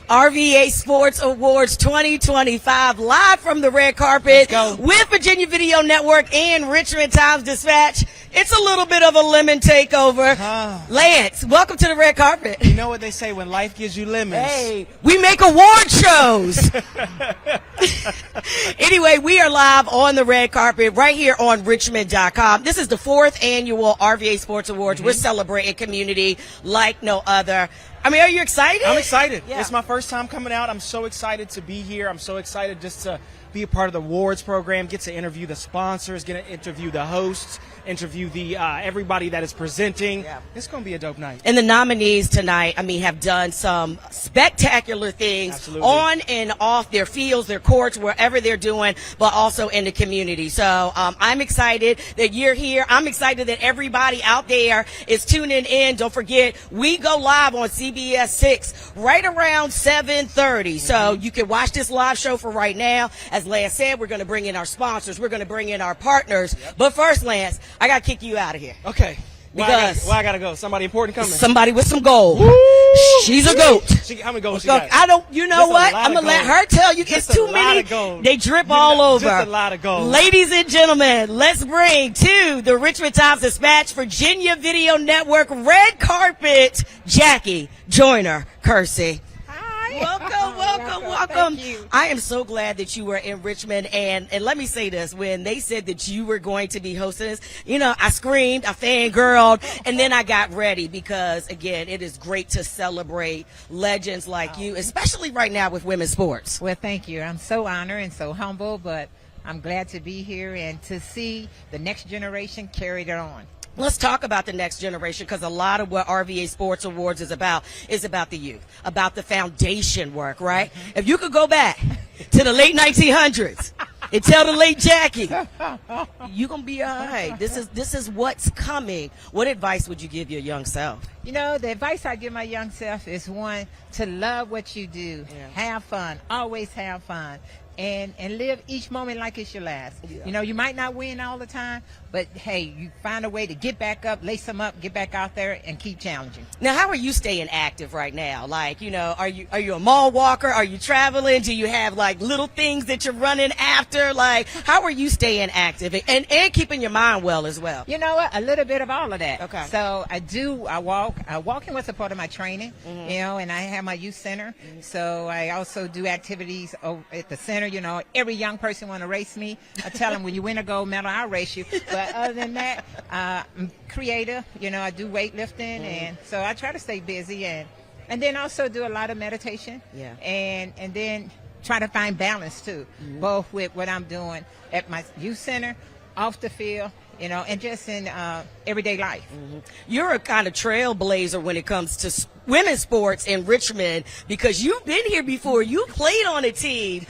RVA Sports Awards 2025, live from the red carpet with Virginia Video Network and Richmond Times-Dispatch. It's a little bit of a lemon takeover. Lance, welcome to the red carpet. You know what they say, when life gives you lemons. Hey, we make award shows. Anyway, we are live on the red carpet right here on Richmond.com. This is the 4th annual RVA Sports Awards. We're celebrating community like no other. I mean, are you excited? I'm excited. Yeah. It's my first time coming out. I'm so excited to be here. I'm so excited just to be a part of the awards program, get to interview the sponsors, get to interview the hosts, interview the everybody that is presenting. Yeah. It's going to be a dope night. And the nominees tonight, I mean, have done some spectacular things on and off their fields, their courts, wherever they're doing, but also in the community. So I'm excited that you're here. I'm excited that everybody out there is tuning in. Don't forget, we go live on CBS 6 right around 7:30. So you can watch this live show for right now. As Lance said, we're going to bring in our sponsors. We're going to bring in our partners. But first, Lance, I got to kick you out of here. Okay. Because why I gotta go? Somebody important coming. Somebody with some gold. Woo! She's a goat. How many gold she got? I don't. You know what? I'm gonna let her tell you. It's too many. They drip all over. Just a lot of gold. Ladies and gentlemen, let's bring to the Richmond Times-Dispatch, Virginia Video Network red carpet, Jackie Joyner Kersey. Welcome. I am so glad that you were in Richmond, and let me say this, when they said that you were going to be hosting this, you know, I screamed, I fangirled, and then I got ready because, again, it is great to celebrate legends like you, especially right now with women's sports. Well, thank you. I'm so honored and so humble, but I'm glad to be here and to see the next generation carry it on. Let's talk about the next generation, because a lot of what RVA Sports Awards is about the youth, about the foundation work, right? If you could go back to the late 1900s and tell the late Jackie, you're going to be all right. This is what's coming. What advice would you give your young self? You know, the advice I give my young self is, one, to love what you do. Yeah. Have fun. Always have fun. And live each moment like it's your last. Yeah. You know, you might not win all the time, but hey, you find a way to get back up, lace them up, get back out there, and keep challenging. Now, how are you staying active right now? Like, you know, are you a mall walker? Are you traveling? Do you have like little things that you're running after? Like, how are you staying active and keeping your mind well as well? You know what? A little bit of all of that. Okay. So I walk. Walking was a part of my training, you know, and I have my youth center. So I also do activities at the center. You know, every young person want to race me. I tell them, when you win a gold medal, I'll race you. But other than that, I'm creative. You know, I do weightlifting, and so I try to stay busy, and then also do a lot of meditation. Yeah. And then try to find balance too, both with what I'm doing at my youth center, off the field, you know, and just in everyday life. You're a kind of trailblazer when it comes to women's sports in Richmond, because you've been here before. You played on a team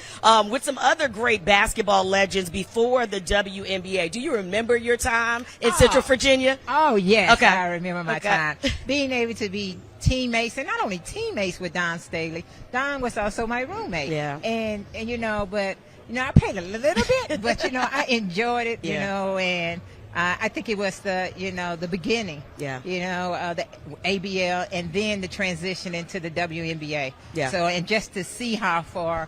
with some other great basketball legends before the WNBA. Do you remember your time in Central Virginia? Oh, yes. Okay. I remember my time. Being able to be teammates, and not only teammates with Don Staley. Don was also my roommate. Yeah. And you know, but you know, I played a little bit, but you know, I enjoyed it, you know, and I think it was the beginning, you know, the ABL, and then the transition into the WNBA. Yeah. So, and just to see how far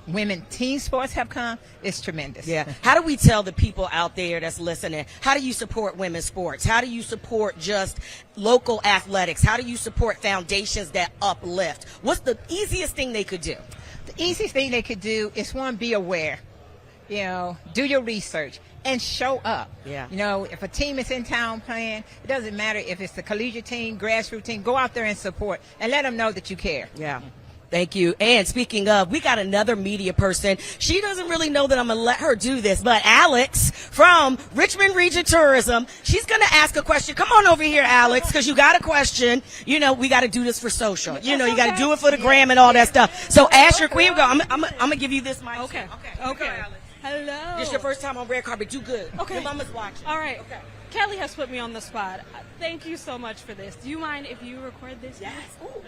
women team sports have come, it's tremendous. Yeah. How do we tell the people out there that's listening, how do you support women's sports? How do you support just local athletics? How do you support foundations that uplift? What's the easiest thing they could do? The easiest thing they could do is, one, be aware. You know, do your research and show up. Yeah. You know, if a team is in town playing, it doesn't matter if it's the collegiate team, grassroots team, go out there and support and let them know that you care. Yeah. Thank you. And speaking of, we got another media person. She doesn't really know that I'm going to let her do this, but Alex from Richmond Region Tourism, she's going to ask a question. Come on over here, Alex, because you got a question. You know, we got to do this for social. You know, you got to do it for the gram and all that stuff. So ask your queen. I'm going to give you this mic. Okay. Okay. Alex. Hello. This is your first time on red carpet. Do good. Okay. Your mama's watching. All right. Okay. Kelly has put me on the spot. Thank you so much for this. Do you mind if you record this? Yes. Ooh.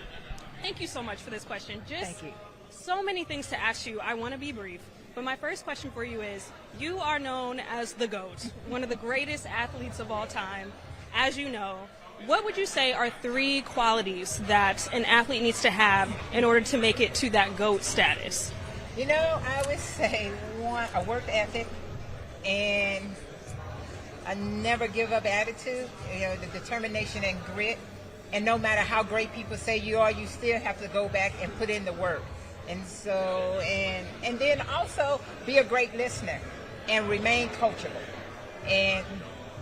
Thank you so much for this question. Thank you. So many things to ask you. I want to be brief. But my first question for you is, you are known as the GOAT, one of the greatest athletes of all time, as you know. What would you say are 3 qualities that an athlete needs to have in order to make it to that GOAT status? You know, I would say one, a work ethic and a never give up attitude, you know, the determination and grit. And no matter how great people say you are, you still have to go back and put in the work. And so, and then also be a great listener and remain coachable. And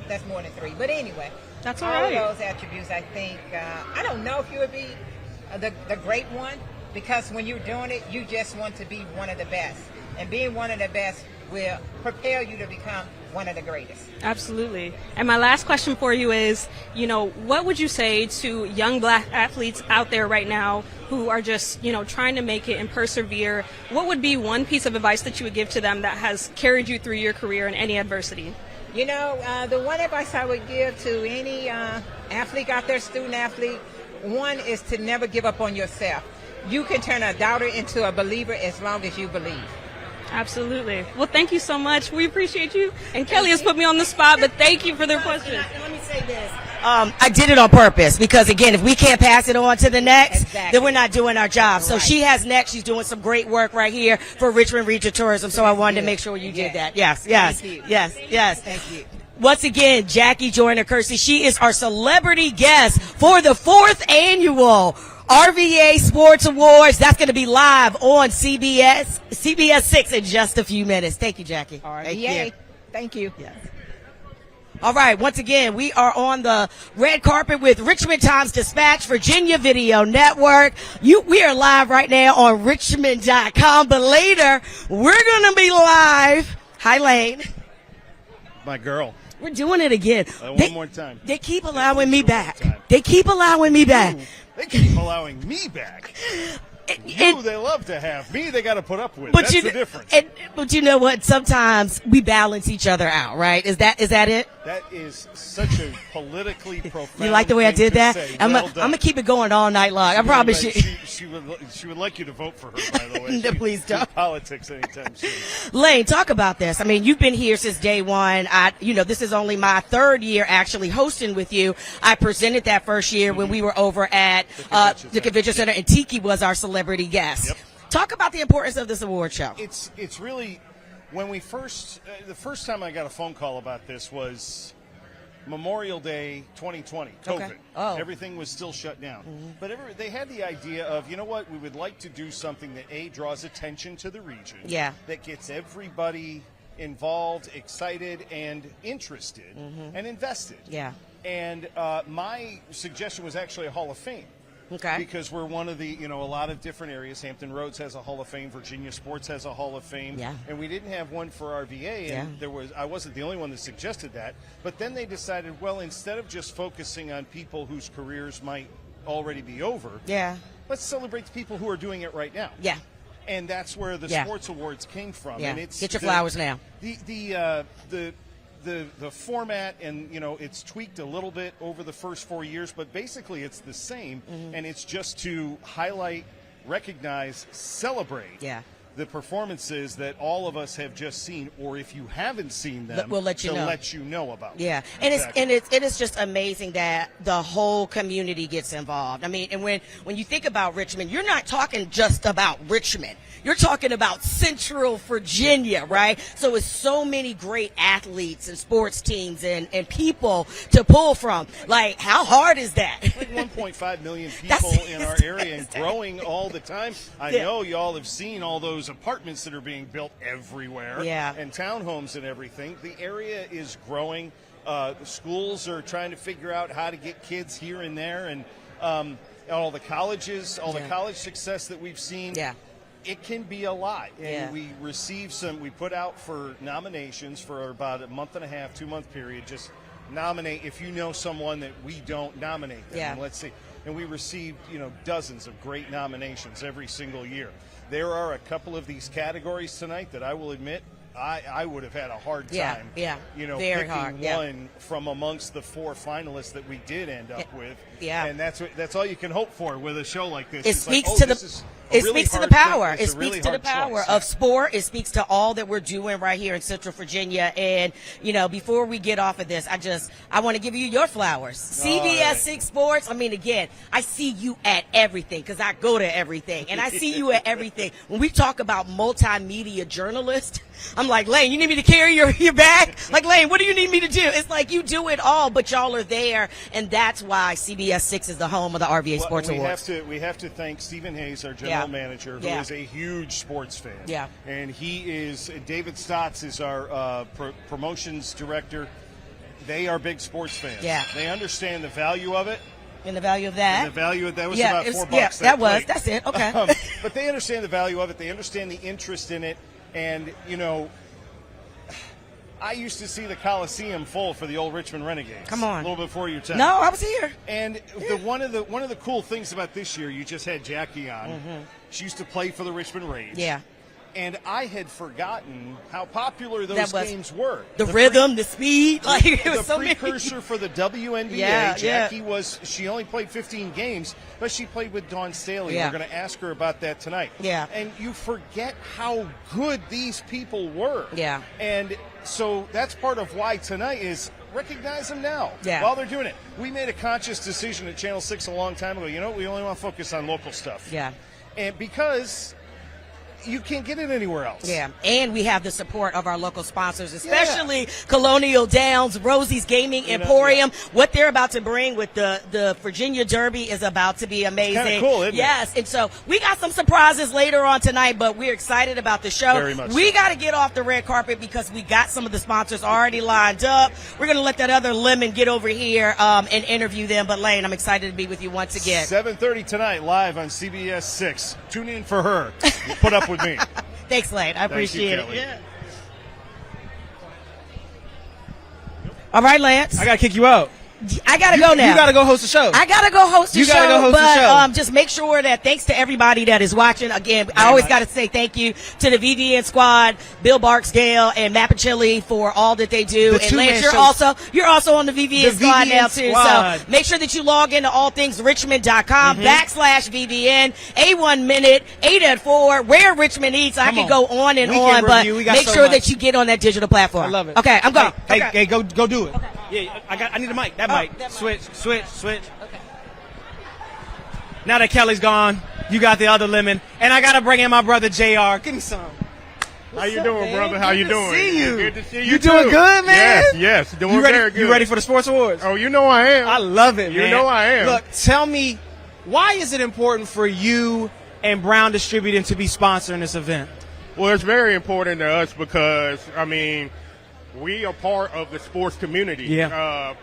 that's more than 3. But anyway, that's all right. All of those attributes, I think, I don't know if you would be the great one, because when you're doing it, you just want to be one of the best. And being one of the best will prepare you to become one of the greatest. Absolutely. And my last question for you is, you know, what would you say to young black athletes out there right now who are just, you know, trying to make it and persevere? What would be one piece of advice that you would give to them that has carried you through your career in any adversity? You know, the one advice I would give to any athlete out there, student athlete, one is to never give up on yourself. You can turn a doubter into a believer as long as you believe. Absolutely. Well, thank you so much. We appreciate you. And Kelly has put me on the spot, but thank you for the question. Let me say this. I did it on purpose because, again, if we can't pass it on to the next, then we're not doing our job. So she has next. She's doing some great work right here for Richmond Region Tourism. So I wanted to make sure you did that. Yes. Thank you. Once again, Jackie Joyner-Kersey. She is our celebrity guest for the 4th annual RVA Sports Awards. That's going to be live on CBS 6 in just a few minutes. Thank you, Jackie. RVA. Thank you. Yes. All right. Once again, we are on the red carpet with Richmond Times-Dispatch, Virginia Video Network. We are live right now on Richmond.com, but later we're going to be live. Hi, Lane. My girl. We're doing it again. One more time. They keep allowing me back. They keep allowing me back. They keep allowing me back. They love to have me. They got to put up with. That's the difference. But you know what? Sometimes we balance each other out, right? Is that it? That is such a politically profound. You like the way I did that? I'm gonna keep it going all night long. I probably should. She would like you to vote for her, by the way. No, please don't. Politics anytime soon. Lane, talk about this. I mean, you've been here since day one. This is only my 3rd year actually hosting with you. I presented that first year when we were over at the Convention Center, and Tiki was our celebrity guest. Yep. Talk about the importance of this award show. It's really, when we first, the first time I got a phone call about this was Memorial Day 2020, COVID. Okay. Oh. Everything was still shut down. Mm-hmm. But they had the idea of, you know what, we would like to do something that, draws attention to the region. Yeah. That gets everybody involved, excited, and interested, and invested. Yeah. And my suggestion was actually a Hall of Fame. Okay. Because we're one of the, a lot of different areas. Hampton Roads has a Hall of Fame. Virginia Sports has a Hall of Fame. Yeah. And we didn't have one for RVA, and I wasn't the only one that suggested that. But then they decided, well, instead of just focusing on people whose careers might already be over, let's celebrate the people who are doing it right now. Yeah. And that's where the sports awards came from. Yeah. And it's Get your flowers now. The format, and it's tweaked a little bit over the first 4 years, but basically it's the same, and it's just to highlight, recognize, celebrate the performances that all of us have just seen, or if you haven't seen them, we'll let you know. Let you know about. Yeah, them. And it is just amazing that the whole community gets involved. I mean, and when you think about Richmond, you're not talking just about Richmond. You're talking about Central Virginia, right? So it's so many great athletes and sports teams and people to pull from. Like, how hard is that? Like 1.5 million people in our area and growing all the time. I know y'all have seen all those apartments that are being built everywhere, and townhomes and everything. The area is growing. The schools are trying to figure out how to get kids here and there, and all the colleges, the college success that we've seen. Yeah. It can be a lot. And we put out for nominations for about a month and a half, 2-month period. Just nominate if you know someone that we don't nominate them. And let's see. And we received, dozens of great nominations every single year. There are a couple of these categories tonight that I will admit I would have had a hard time, very hard. Picking one from amongst the 4 finalists that we did end up with. Yeah. And that's all you can hope for with a show like this. It speaks to the power. It speaks to the power of sport. It speaks to all that we're doing right here in Central Virginia. And, before we get off of this, I want to give you your flowers. CBS 6 Sports. I mean, again, I see you at everything because I go to everything. And I see you at everything. When we talk about multimedia journalists, I'm like, Lane, you need me to carry your bag? Like, Lane, what do you need me to do? It's like you do it all, but y'all are there. And that's why CBS 6 is the home of the RVA Sports Awards. We have to thank Stephen Hayes, our general manager, who is a huge sports fan. Yeah. And David Stotts is our promotions director. They are big sports fans. Yeah. They understand the value of it. And the value of that? And the value of that was about $4. Yeah, that's it. Okay. But they understand the value of it. They understand the interest in it. And, I used to see the Coliseum full for the old Richmond Renegades. Come on. A little before your time. No, I was here. And one of the cool things about this year, you just had Jackie on. Mm-hmm. She used to play for the Richmond Rage. Yeah. And I had forgotten how popular those games were. The rhythm, the speed. Like, it was so many. The precursor for the WNBA, Jackie she only played 15 games, but she played with Dawn Staley. Yeah. We're going to ask her about that tonight. Yeah. And you forget how good these people were. Yeah. And so that's part of why tonight is recognize them now while they're doing it. We made a conscious decision at Channel 6 a long time ago. We only want to focus on local stuff. Yeah. And because you can't get it anywhere else. Yeah, and we have the support of our local sponsors, especially Colonial Downs, Rosie's Gaming Emporium. What they're about to bring with the Virginia Derby is about to be amazing. Kind of cool, isn't it? Yes, and so we got some surprises later on tonight, but we're excited about the show. Very much we got to get off the red carpet because we got some of the sponsors already lined up. We're going to let that other lemon get over here and interview them. But Lane, I'm excited to be with you once again. 7:30 tonight, live on CBS 6. Tune in for her. Put up with me. Thanks, Lane. I appreciate it. Yeah. All right, Lance. I got to kick you out. I gotta go now. You gotta go host the show. I gotta go host the show. You gotta go host the show. Just make sure that thanks to everybody that is watching. Again, I always gotta say thank you to the VVN squad, Bill Barksdale and Mappichilli for all that they do. And Lance, you're also on the VVN squad now too. So make sure that you log into allthingsrichmond.com /VVN. A1 minute, 8 at 4, where Richmond eats. I can go on and on, but make sure that you get on that digital platform. I love it. Okay, I'm going. Hey, go do it. Okay. Yeah, I need a mic. That mic. Switch. Okay. Now that Kelly's gone, you got the other lemon, and I gotta bring in my brother JR. Give me some. How you doing, brother? How you doing? See you. Good to see you. You doing good, man? Yes, doing very good. You ready for the Sports Awards? Oh, you know I am. I love it, man. You know I am. Look, tell me, why is it important for you and Brown Distributing to be sponsoring this event? Well, it's very important to us because, we are part of the sports community. Yeah.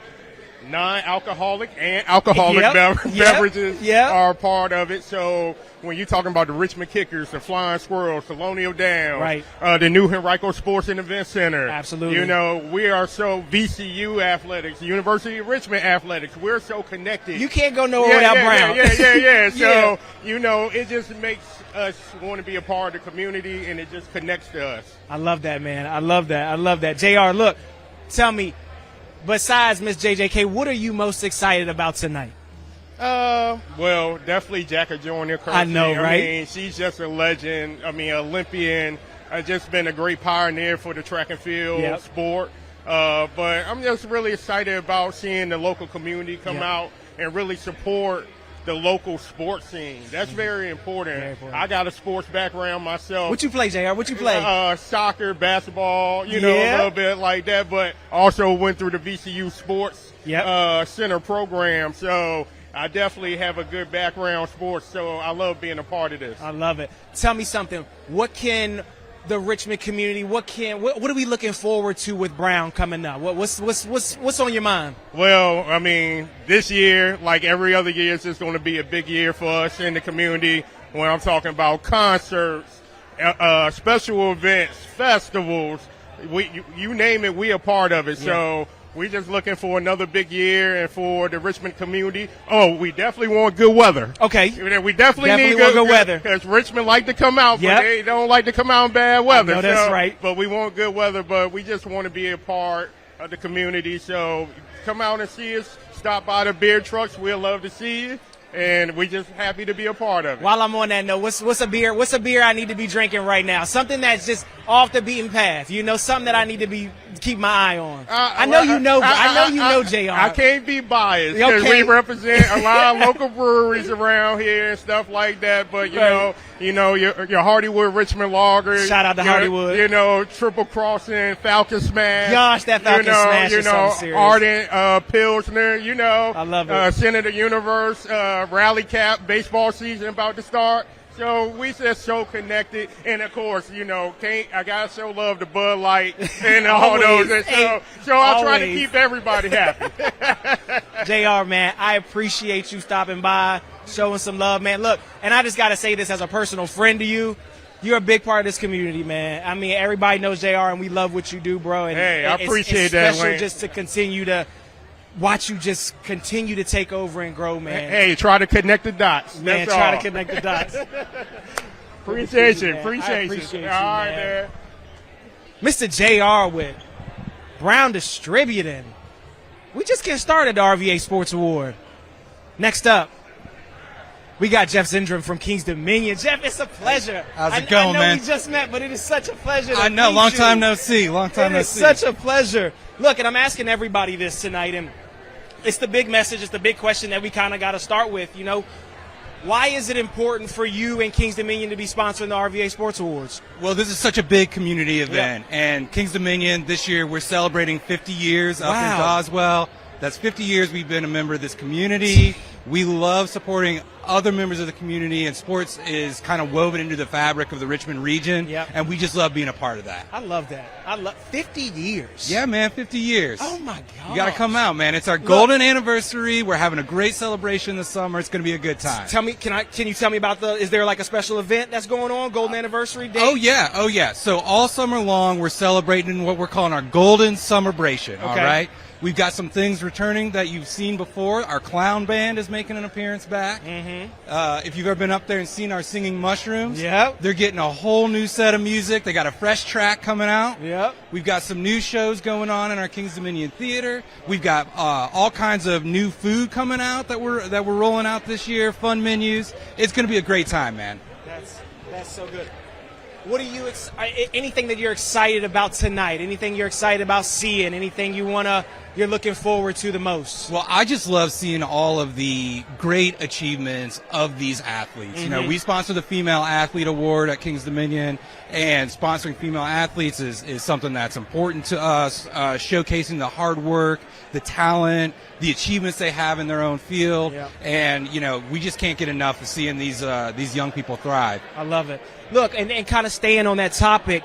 Non-alcoholic and alcoholic beverages are part of it. So when you're talking about the Richmond Kickers, the Flying Squirrels, Colonial Downs, the new Henrico Sports and Event Center. Absolutely. We are so VCU athletics, University of Richmond athletics. We're so connected. You can't go nowhere without Brown. Yeah. So, it just makes us want to be a part of the community, and it just connects to us. I love that, man. I love that. JR, look, tell me, besides Miss JJK, what are you most excited about tonight? Well, definitely Jacka Joyner. I know, right? She's just a legend. Olympian. Just been a great pioneer for the track and field sport. But I'm just really excited about seeing the local community come out and really support the local sports scene. That's very important. I got a sports background myself. What you play, JR? What you play? Soccer, basketball, a little bit like that, but also went through the VCU Sports Center program. So I definitely have a good background in sports, so I love being a part of this. I love it. Tell me something. What can the Richmond community, what are we looking forward to with Brown coming up? What's on your mind? Well, this year, like every other year, it's just going to be a big year for us in the community when I'm talking about concerts, special events, festivals. You name it, we are part of it. Yeah. So we just looking for another big year and for the Richmond community. Oh, we definitely want good weather. Okay. We definitely need good weather. Because Richmond like to come out, but they don't like to come out in bad weather. No, that's right. But we want good weather, but we just want to be a part of the community. So come out and see us. Stop by the beer trucks. We'll love to see you. And we're just happy to be a part of it. While I'm on that note, what's a beer? What's a beer I need to be drinking right now? Something that's just off the beaten path. You know, something that I need to keep my eye on. I know you know JR. I can't be biased because we represent a lot of local breweries around here and stuff like that. But you know your Hardywood Richmond Lager. Shout out to Hardywood. You know, Triple Crossing, Falcon Smash. Gosh, that Falcon Smash is something serious. Ardent Pilsner. You know, I love it. Senator Universe. Rally Cap, baseball season about to start. So we just so connected. And of course, I gotta show love to Bud Light and all those. And so I'll try to keep everybody happy. JR, man, I appreciate you stopping by, showing some love, man. Look, and I just gotta say this as a personal friend to you. You're a big part of this community, man. I mean, everybody knows JR, and we love what you do, bro. And I appreciate that, special Wayne. Just to continue to watch you just continue to take over and grow, man. Hey, try to connect the dots. Man, That's try all. to connect the dots. Appreciate you. I Appreciate you, all right, man. Mr. JR with Brown Distributing. We just getting started, the RVA Sports Award. Next up, we got Jeff Zindrum from King's Dominion. Jeff, it's a pleasure. How's it going, man? I know we just met, but it is such a pleasure to I know, meet long you. time no see. Long time no see. It is such a pleasure. Look, and I'm asking everybody this tonight, and it's the big message, it's the big question that we kind of got to start with. Why is it important for you and King's Dominion to be sponsoring the RVA Sports Awards? Well, this is such a big community event, and King's Dominion this year we're celebrating 50 years up in Doswell. That's 50 years we've been a member of this community. We love supporting other members of the community, and sports is kind of woven into the fabric of the Richmond region, and we just love being a part of that. I love that. 50 years. Yeah, man, 50 years. Oh, my God. You got to come out, man. It's our golden anniversary. We're having a great celebration this summer. It's going to be a good time. Tell me, can you tell me about is there like a special event that's going on, golden anniversary day? Oh, yeah. So all summer long, we're celebrating what we're calling our golden summerbration, all right? We've got some things returning that you've seen before. Our clown band is making an appearance back. If you've ever been up there and seen our Singing Mushrooms, they're getting a whole new set of music. They got a fresh track coming out. We've got some new shows going on in our King's Dominion Theater. We've got all kinds of new food coming out that we're rolling out this year, fun menus. It's going to be a great time, man. That's so good. What are you anything that you're excited about tonight? Anything you're excited about seeing? Anything you're looking forward to the most? Well, I just love seeing all of the great achievements of these athletes. We sponsor the Female Athlete Award at King's Dominion, and sponsoring female athletes is something that's important to us, showcasing the hard work, the talent, the achievements they have in their own field, and we just can't get enough of seeing these young people thrive. I love it. Look, and kind of staying on that topic,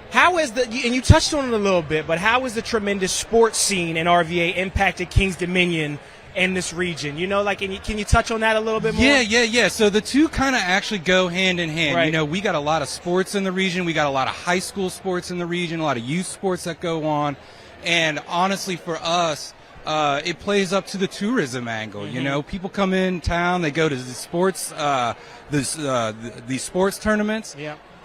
how is and you touched on it a little bit, but how is the tremendous sports scene in RVA impacted King's Dominion and this region? Can you touch on that a little bit more? Yeah. So the two kind of actually go hand in hand. Right. We got a lot of sports in the region. We got a lot of high school sports in the region, a lot of youth sports that go on. And honestly, for us, it plays up to the tourism angle. People come in town, they go to the sports, these sports tournaments.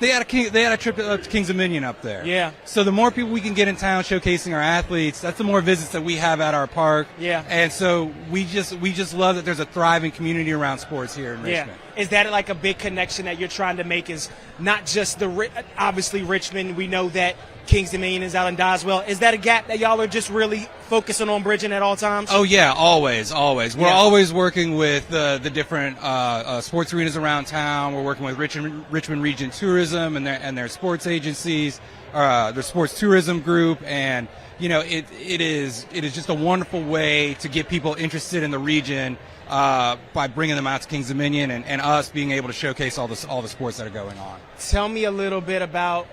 They had a trip to King's Dominion up there. So the more people we can get in town showcasing our athletes, that's the more visits that we have at our park. And so we just love that there's a thriving community around sports here in Richmond. Is that like a big connection that you're trying to make? Is not just obviously Richmond. We know that King's Dominion is out in Doswell. Is that a gap that y'all are just really focusing on bridging at all times? Oh yeah, always. We're always working with the different sports arenas around town. We're working with Richmond Region Tourism and their sports agencies, their sports tourism group, and it is just a wonderful way to get people interested in the region by bringing them out to King's Dominion and us being able to showcase all the sports that are going on. Tell me a little bit about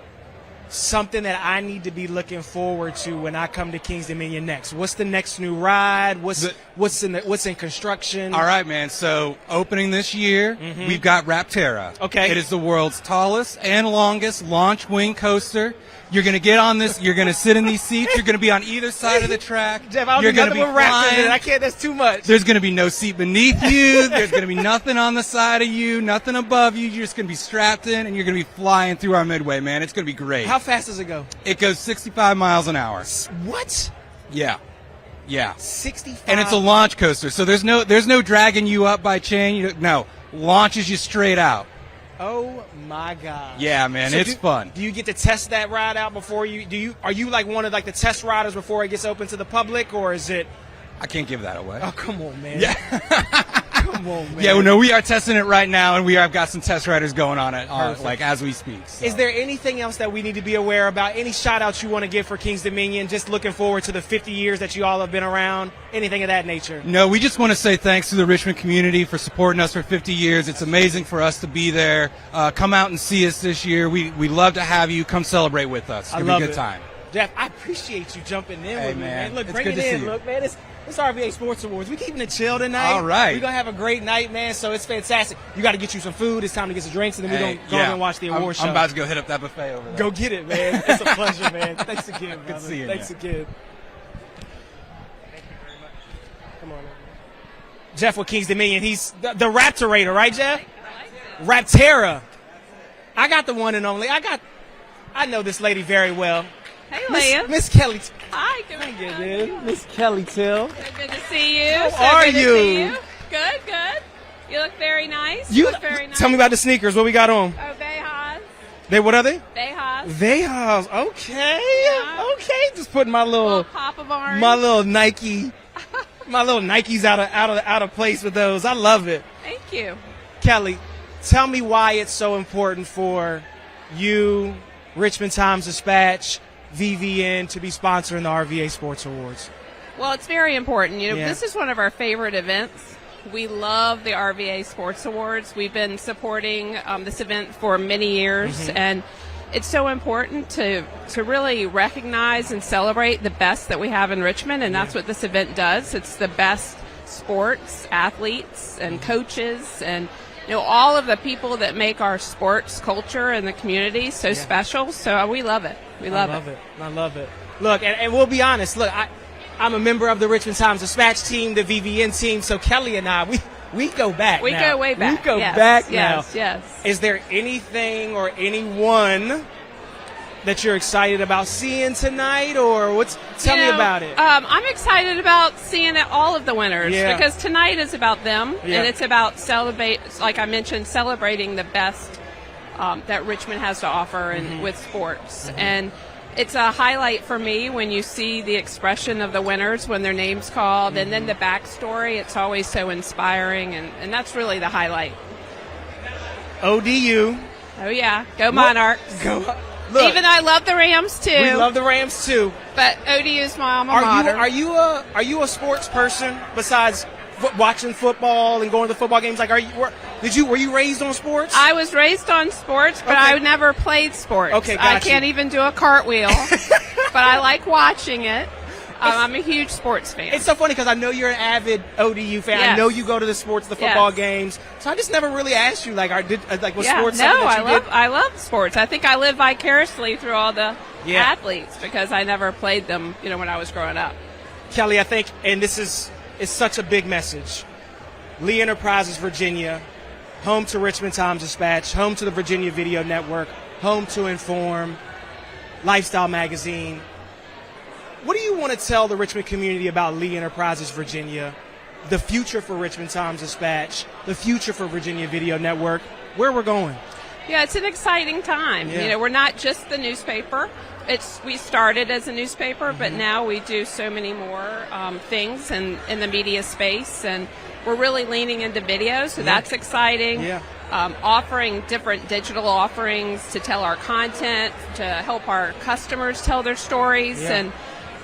something that I need to be looking forward to when I come to King's Dominion next. What's the next new ride? What's What's in construction? All right, man. So opening this year, we've got Rapterra. Okay. It is the world's tallest and longest launch wing coaster. You're going to get on this. You're going to sit in these seats. You're going to be on either side of the track. Jeff, I You're don't going do to nothing be with Raptor. flying. I can't. That's too much. There's going to be no seat beneath you. There's going to be nothing on the side of you, nothing above you. You're just going to be strapped in, and you're going to be flying through our midway, man. It's going to be great. How fast does it go? It goes 65 miles an hour. What? Yeah. Yeah. 65. And it's a launch coaster, so there's no dragging you up by chain. No, launches you straight out. Oh my God. Yeah, man, so it's fun. Do you get to test that ride out before are you like one of like the test riders before it gets open to the public, or is it? I can't give that away. Oh, come on, man. Yeah. Come on, man. Yeah, well, no, we are testing it right now, and we have got some test riders going on it, like as we speak. So. Is there anything else that we need to be aware about? Any shout outs you want to give for Kings Dominion? Just looking forward to the 50 years that you all have been around. Anything of that nature? No, we just want to say thanks to the Richmond community for supporting us for 50 years. It's amazing for us to be there. Come out and see us this year. We love to have you. Come celebrate with us. It's going to be a good time. Jeff, I appreciate you jumping in with me, man. Look, it's bring good it to in. see you. Look, man, it's RVA Sports Awards. We're keeping it chill tonight. All right. We're going to have a great night, man, so it's fantastic. You got to get you some food. It's time to get some drinks, and then we're going to go and watch the award show. I'm about to go hit up that buffet over there. Go get it, man. It's a pleasure, man. Thanks again, brother. Good to see you. Thanks again. Thank you very much. Come on, man. Jeff with Kings Dominion. He's the Raptorator, right, Jeff? Rapterra. I got the one and only. I know this lady very well. Hey, Leah. Miss Kelly. Hi, good. Miss Kelly Till. Good to see you. How are good to you? see you? Good, good. You look very nice. You look very nice. Tell me about the sneakers. What we got on? Oh, Vejas. What are they? Vejas. Vejas. Okay. Yeah. Okay. Just putting my little pop of orange. my little Nike, my little Nikes out of place with those. I love it. Thank you. Kelly, tell me why it's so important for you, Richmond Times-Dispatch, VVN to be sponsoring the RVA Sports Awards. Well, it's very important. This is one of our favorite events. We love the RVA Sports Awards. We've been supporting this event for many years, and it's so important to really recognize and celebrate the best that we have in Richmond, and that's what this event does. It's the best sports, athletes, and coaches, and all of the people that make our sports culture and the community so special. So we love it. We love it. I love it. Look, and we'll be honest. Look, I'm a member of the Richmond Times-Dispatch team, the VVN team. So Kelly and I, we go back. We go way back. We go back now. Yes. Is there anything or anyone that you're excited about seeing tonight, or tell me about it? I'm excited about seeing all of the winners because tonight is about them, and it's about like I mentioned, celebrating the best that Richmond has to offer and with sports. And it's a highlight for me when you see the expression of the winners when their name's called, and then the backstory. It's always so inspiring, and that's really the highlight. ODU. Oh yeah, go Monarchs. Go. Look, even though I love the Rams too. We love the Rams too. But ODU is my alma mater. Are you a sports person besides watching football and going to the football games? Like, were you raised on sports? I was raised on sports, but I never played sports. Okay, I can't even do a cartwheel, but I like watching it. I'm a huge sports fan. It's so funny because I know you're an avid ODU fan. Yes. I know you go to the football games. So I just never really asked you, was sports something that you did? I love sports. I think I live vicariously through all the athletes because I never played them, when I was growing up. Kelly, I think, and this is such a big message. Lee Enterprises, Virginia, home to Richmond Times-Dispatch, home to the Virginia Video Network, home to Inform, Lifestyle Magazine. What do you want to tell the Richmond community about Lee Enterprises, Virginia, the future for Richmond Times-Dispatch, the future for Virginia Video Network, where we're going? Yeah, it's an exciting time. Yeah. We're not just the newspaper. We started as a newspaper, but now we do so many more things in the media space, and we're really leaning into video, so that's exciting. Yeah. Offering different digital offerings to tell our content, to help our customers tell their stories, and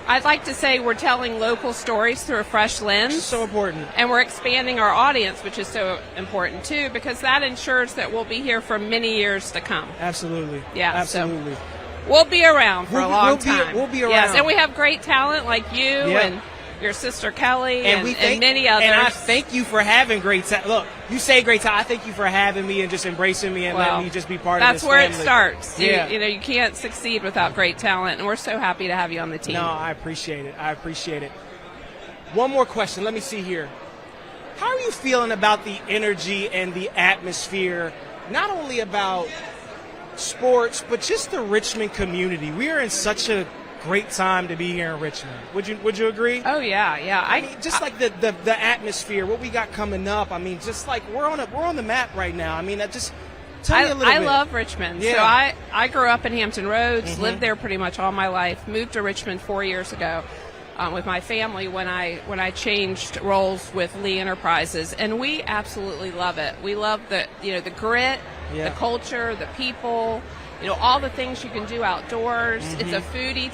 I'd like to say we're telling local stories through a fresh lens. It's so important. And we're expanding our audience, which is so important, too, because that ensures that we'll be here for many years to come. Absolutely. Yeah. Absolutely. So we'll be around for a long time. We'll be around. Yes, and we have great talent like you, and your sister Kelly, and many others. And I thank you for having great time. Look, you say great time. I thank you for having me and just embracing me and letting me just be part of this family. That's where it starts. Yeah. You can't succeed without great talent, and we're so happy to have you on the team. No, I appreciate it. I appreciate it. One more question. Let me see here. How are you feeling about the energy and the atmosphere, not only about sports, but just the Richmond community? We are in such a great time to be here in Richmond. Would you agree? Oh yeah. I mean, just like the atmosphere, what we got coming up. I mean, just like we're on the map right now. I mean, just tell me a little bit. I love Richmond. Yeah. So I grew up in Hampton Roads, lived there pretty much all my life. Moved to Richmond 4 years ago with my family when I changed roles with Lee Enterprises, and we absolutely love it. We love the grit, the culture, the people. All the things you can do outdoors. It's a foodie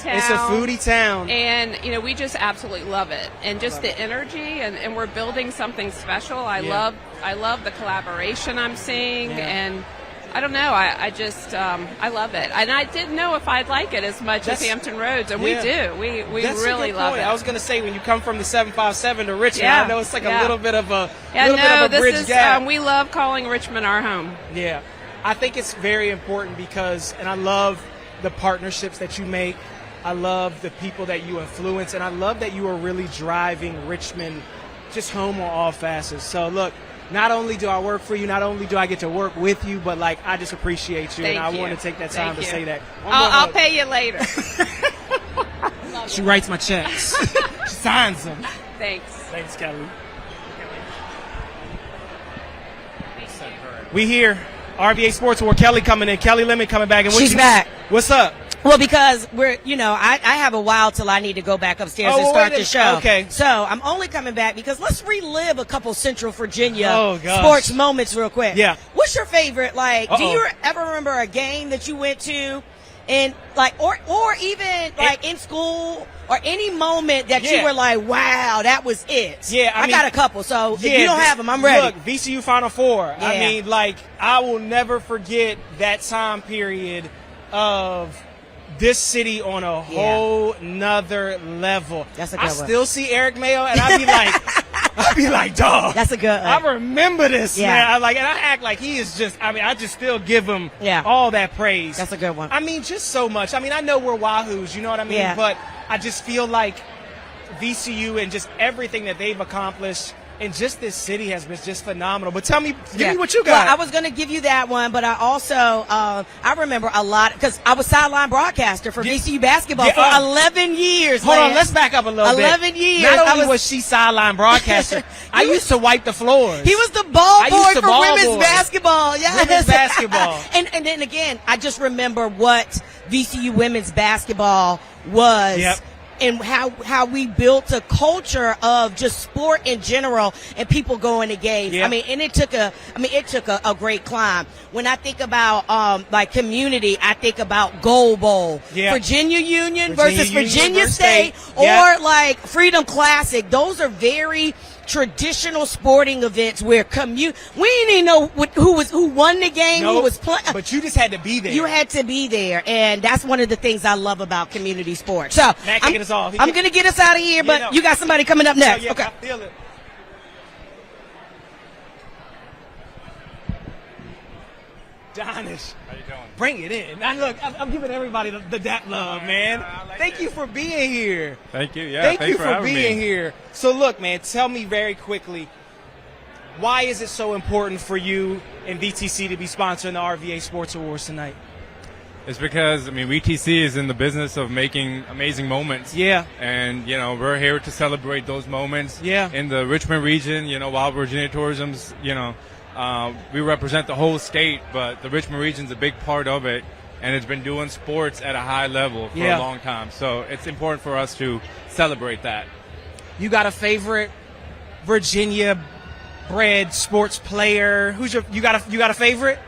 town. And, we just absolutely love it. And just the energy, and we're building something special. I love the collaboration I'm seeing. And I don't know, I just, I love it. And I didn't know if I'd like it as much as Hampton Roads, and we do. We really love it. I was going to say, when you come from the 757 to Richmond, I know it's like a little bit of a bridge gap. We love calling Richmond our home. Yeah. I think it's very important because, and I love the partnerships that you make. I love the people that you influence, and I love that you are really driving Richmond just home on all facets. So look, not only do I work for you, not only do I get to work with you, but like I just appreciate you, and I want to take that time to say that. I'll pay you later. She writes my checks. She signs them. Thanks, Kelly. We here. RVA Sports Award. Kelly coming in. Kelly Lemon coming back. And she's back. What's up? Well, because I have a while till I need to go back upstairs and start the show. Okay. So I'm only coming back because let's relive a couple Central Virginia sports moments real quick. Yeah. What's your favorite? Like, do you ever remember a game that you went to, and like, or even like in school, or any moment that you were like, wow, that was it? Yeah. I got a couple. So if you don't have them, I'm ready. Look, VCU Final Four. Yeah. I mean, like, I will never forget that time period of this city on a whole nother level. That's a good one. I still see Eric Mayo, and I'd be like, dog. That's a good one. I remember this, man. And I act like he is just, I just still give him all that praise. That's a good one. I mean, just so much. I mean, I know we're Wahoos, you know what I mean? Yeah. But I just feel like VCU and just everything that they've accomplished and just this city has been just phenomenal. But tell me, give me what you got. Well, I was going to give you that one, but I also, I remember a lot, because I was sideline broadcaster for VCU basketball for 11 years. Hold on, let's back up a little bit. 11 years. Not only was she sideline broadcaster, I used to wipe the floors. He was the ball boy for women's basketball. Yes. Women's basketball. And then again, I just remember what VCU women's basketball was. Yep. And how we built a culture of just sport in general and people going to games. Yep. I mean, and it took a great climb. When I think about like community, I think about Gold Bowl, Virginia Union versus Virginia State, or like Freedom Classic. Those are very traditional sporting events where we didn't even know who won the game, who was playing. But you just had to be there. You had to be there, and that's one of the things I love about community sports. So I'm going to get us out of here, but you got somebody coming up next. Okay. I feel it. Donish. How you doing? Bring it in. Now, look, I'm giving everybody the dap love, man. Thank you for being here. Thank you. Yeah, Thank you for for being here. So, look, man, tell me very quickly, why is it so important for you and VTC to be sponsoring the RVA Sports Awards tonight? It's because, VTC is in the business of making amazing moments. Yeah. And, we're here to celebrate those moments. Yeah. In the Richmond region, while Virginia Tourism's, we represent the whole state, but the Richmond region's a big part of it, and it's been doing sports at a high level for a long time. So it's important for us to celebrate that. You got a favorite Virginia-bred sports player? You got a favorite?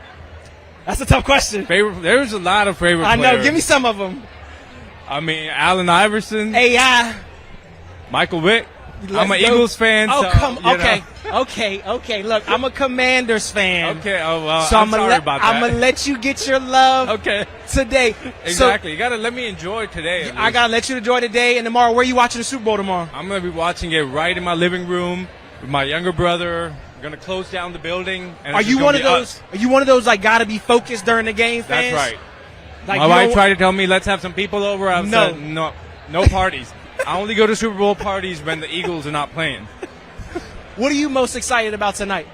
That's a tough question. There's a lot of favorite players. I know. Give me some of them. Allen Iverson. AI. Michael Vick. I'm an Eagles fan. Oh, so, okay. Look, I'm a Commanders fan. Okay. Oh well. So I'm sorry about that. I'm gonna let you get your love. Okay. Today. Exactly. You gotta let me enjoy today. I gotta let you enjoy today and tomorrow. Where are you watching the Super Bowl tomorrow? I'm gonna be watching it right in my living room with my younger brother. We're gonna close down the building. And Are you one of those? Are you one of those like gotta be focused during the game fans? That's right. Like, my wife tried to tell me let's have some people over. I said no parties. I only go to Super Bowl parties when the Eagles are not playing. What are you most excited about tonight?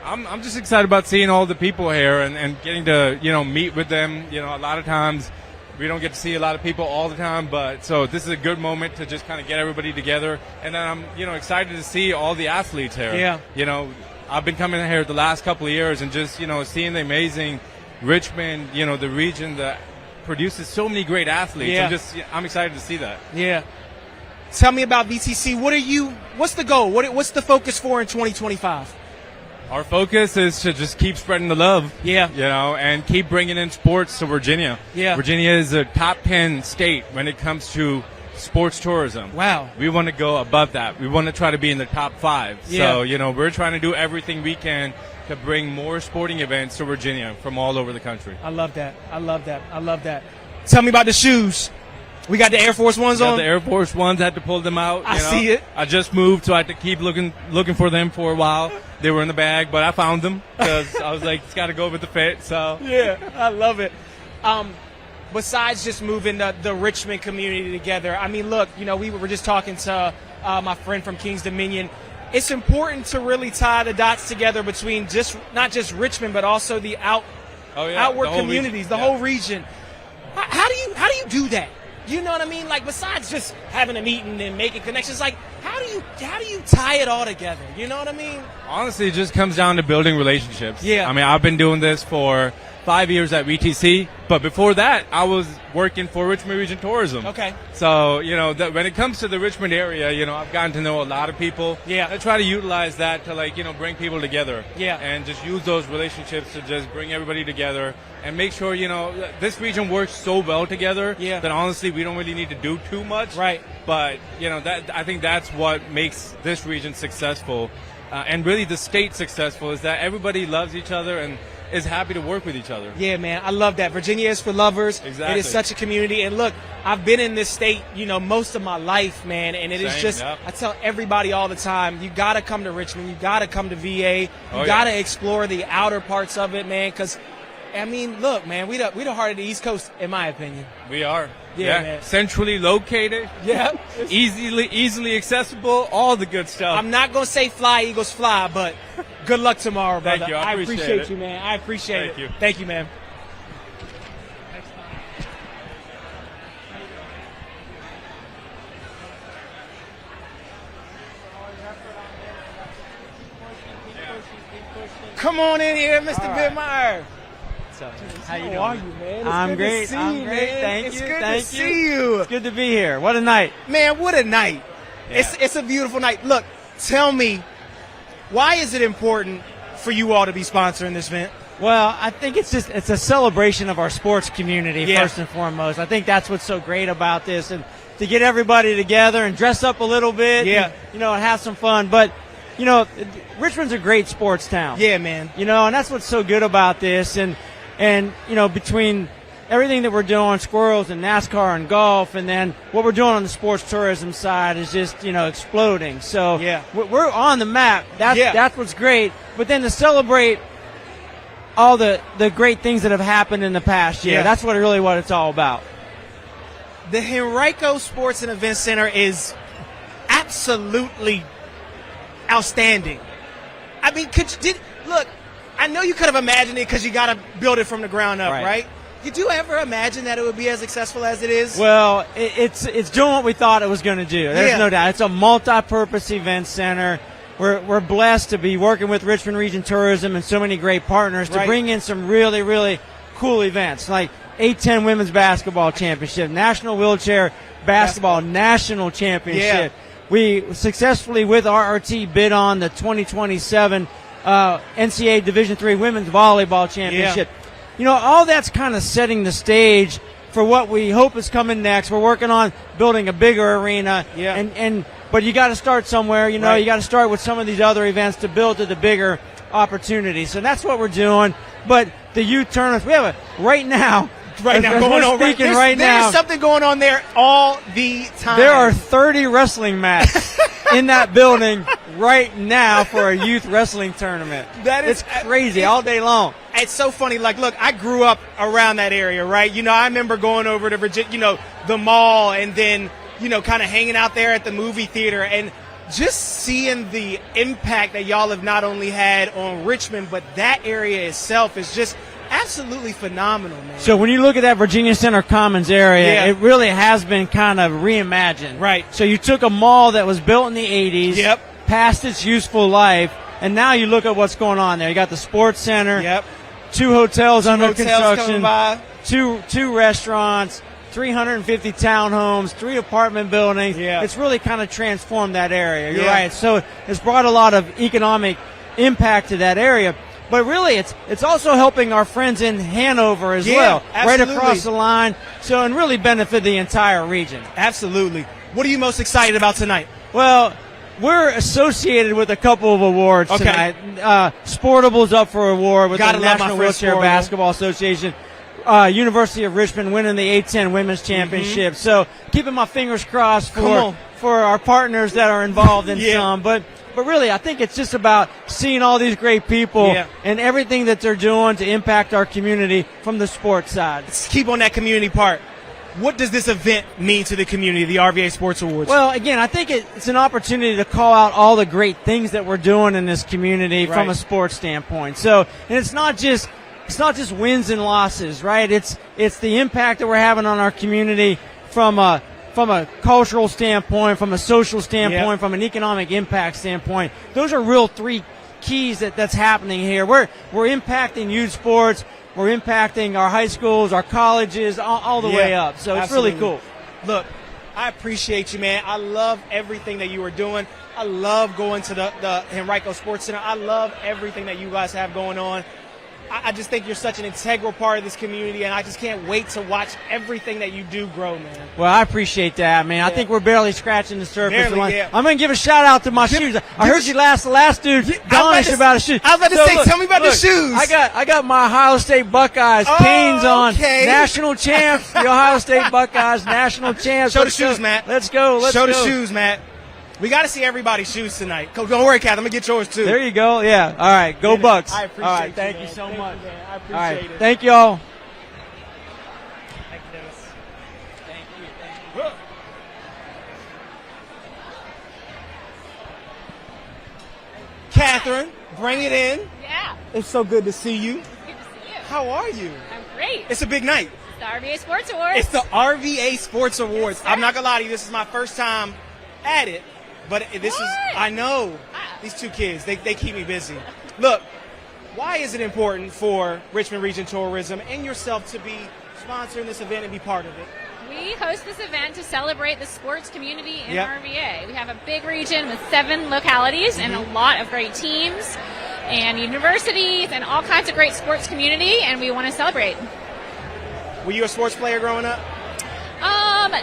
I'm just excited about seeing all the people here and getting to, meet with them. A lot of times we don't get to see a lot of people all the time, but so this is a good moment to just kind of get everybody together. And then I'm, excited to see all the athletes here. Yeah. I've been coming here the last couple of years and just, seeing the amazing Richmond, the region that produces so many great athletes. Yeah. I'm excited to see that. Yeah. Tell me about VTC. What's the goal? What's the focus for in 2025? Our focus is to just keep spreading the love. Yeah. And keep bringing in sports to Virginia. Yeah. Virginia is a top 10 state when it comes to sports tourism. Wow. We want to go above that. We want to try to be in the top 5. Yeah. So, we're trying to do everything we can to bring more sporting events to Virginia from all over the country. I love that. Tell me about the shoes. We got the Air Force Ones on. The Air Force Ones, had to pull them out. I see it. I just moved, so I had to keep looking for them for a while. They were in the bag, but I found them because I was like, it's got to go with the fit. So yeah, I love it. Besides just moving the Richmond community together, I mean, look, we were just talking to my friend from Kings Dominion. It's important to really tie the dots together between not just Richmond, but also the outward communities, the whole region. How do you do that? You know what I mean? Like, besides just having a meeting and making connections, like, how do you tie it all together? You know what I mean? Honestly, it just comes down to building relationships. Yeah. I mean, I've been doing this for 5 years at VTC, but before that, I was working for Richmond Region Tourism. Okay. So, when it comes to the Richmond area, I've gotten to know a lot of people. Yeah. I try to utilize that to, bring people together. Yeah. And just use those relationships to just bring everybody together and make sure, this region works so well together that honestly, we don't really need to do too much. Right. But, I think that's what makes this region successful. And really the state successful is that everybody loves each other and is happy to work with each other. Yeah, man, I love that. Virginia is for lovers. Exactly. It is such a community. And look, I've been in this state, most of my life, man, and it is just, I tell everybody all the time, you got to come to Richmond. You got to come to VA. You got to explore the outer parts of it, man, because, I mean, look, man, we the heart of the East Coast, in my opinion. We are. Yeah, man. Centrally located. Yeah. Easily accessible. All the good stuff. I'm not going to say fly, Eagles fly, but good luck tomorrow, brother. Thank you. I appreciate it. You, man. I appreciate it. Thank you. Thank you, man. Come on in here, Mr. Bittmeyer. How you doing? How are you, man? It's I'm good great. to see I'm you, great. man. Thank It's you. good Thank to see you. It's good to be here. What a night. Man, what a night. Yeah. It's a beautiful night. Look, tell me, why is it important for you all to be sponsoring this event? Well, I think it's a celebration of our sports community, first and foremost. I think that's what's so great about this, and to get everybody together and dress up a little bit, and, and have some fun. But, Richmond's a great sports town. Yeah, man. And that's what's so good about this. And between everything that we're doing, squirrels and NASCAR and golf, and then what we're doing on the sports tourism side is just, exploding. So we're on the map. That's what's great. But then to celebrate all the great things that have happened in the past year, that's what it's all about. The Henrico Sports and Event Center is absolutely outstanding. I mean, look, I know you could have imagined it because you got to build it from the ground up, right? Did you ever imagine that it would be as successful as it is? Well, it's doing what we thought it was going to do. There's no doubt. It's a multi-purpose event center. We're blessed to be working with Richmond Region Tourism and so many great partners to bring in some really, really cool events like A10 Women's Basketball Championship, National Wheelchair Basketball National Championship. We successfully, with RRT, bid on the 2027 NCAA Division III Women's Volleyball Championship. All that's kind of setting the stage for what we hope is coming next. We're working on building a bigger arena, and But you got to start somewhere. You know, you got to start with some of these other events to build to the bigger opportunities. So that's what we're doing. But the youth tournaments, we have right now going on. There's something going on there all the time. There are 30 wrestling mats in that building right now for a youth wrestling tournament. It's crazy all day long. It's so funny. Like, look, I grew up around that area, right? You know, I remember going over to Virginia, you know, the mall, and then, you know, kind of hanging out there at the movie theater, and just seeing the impact that y'all have not only had on Richmond, but that area itself is just absolutely phenomenal, man. So when you look at that Virginia Center Commons area, it really has been kind of reimagined. Right. So you took a mall that was built in the 80s, past its useful life, and now you look at what's going on there. You got the sports center, 2 hotels under construction, 2 restaurants, 350 townhomes, 3 apartment buildings. It's really kind of transformed that area. You're right. So it's brought a lot of economic impact to that area. But really, it's also helping our friends in Hanover as well, right across the line, so and really benefit the entire region. Absolutely. What are you most excited about tonight? Well, we're associated with a couple of awards tonight. Sportable's up for award with the National Wheelchair Basketball Association. University of Richmond winning the A10 Women's Championship. So keeping my fingers crossed for our partners that are involved in some. But really, I think it's just about seeing all these great people and everything that they're doing to impact our community from the sports side. Let's keep on that community part. What does this event mean to the community, the RVA Sports Awards? Well, again, I think it's an opportunity to call out all the great things that we're doing in this community from a sports standpoint. So, and it's not just wins and losses, right? It's the impact that we're having on our community from a cultural standpoint, from a social standpoint, from an economic impact standpoint. Those are real 3 keys that's happening here. We're impacting youth sports. We're impacting our high schools, our colleges, all the way up. So it's really cool. Look, I appreciate you, man. I love everything that you are doing. I love going to the Henrico Sports Center. I love everything that you guys have going on. I just think you're such an integral part of this community, and I just can't wait to watch everything that you do grow, man. Well, I appreciate that, man. I think we're barely scratching the surface. Barely, I'm going to give a shout-out to my shoes. I heard you the last dude garnish about a shoe. I was about to say, tell me about the shoes. I got my Ohio State Buckeyes canes on. National champs, the Ohio State Buckeyes, national champs. Show the shoes, Matt. Let's go. Show the shoes, Matt. We got to see everybody's shoes tonight. Don't worry, Kath. I'm going to get yours, too. There you go. Yeah. All right. Go Bucks. I appreciate all right. you, Thank man. you so Thank much. You, man. I appreciate all right. it. Thank you all. Thank you, Dennis. Thank you. Catherine, bring it in. Yeah. It's so good to see you. Good to see you. How are you? I'm great. It's a big night. It's the RVA Sports Awards. It's the RVA Sports Awards. Yes, I'm not going to lie to you. This is my first time at it. But I know these 2 kids, they keep me busy. Look, why is it important for Richmond Region Tourism and yourself to be sponsoring this event and be part of it? We host this event to celebrate the sports community in RVA. We have a big region with 7 localities and a lot of great teams and universities and all kinds of great sports community, and we want to celebrate. Were you a sports player growing up?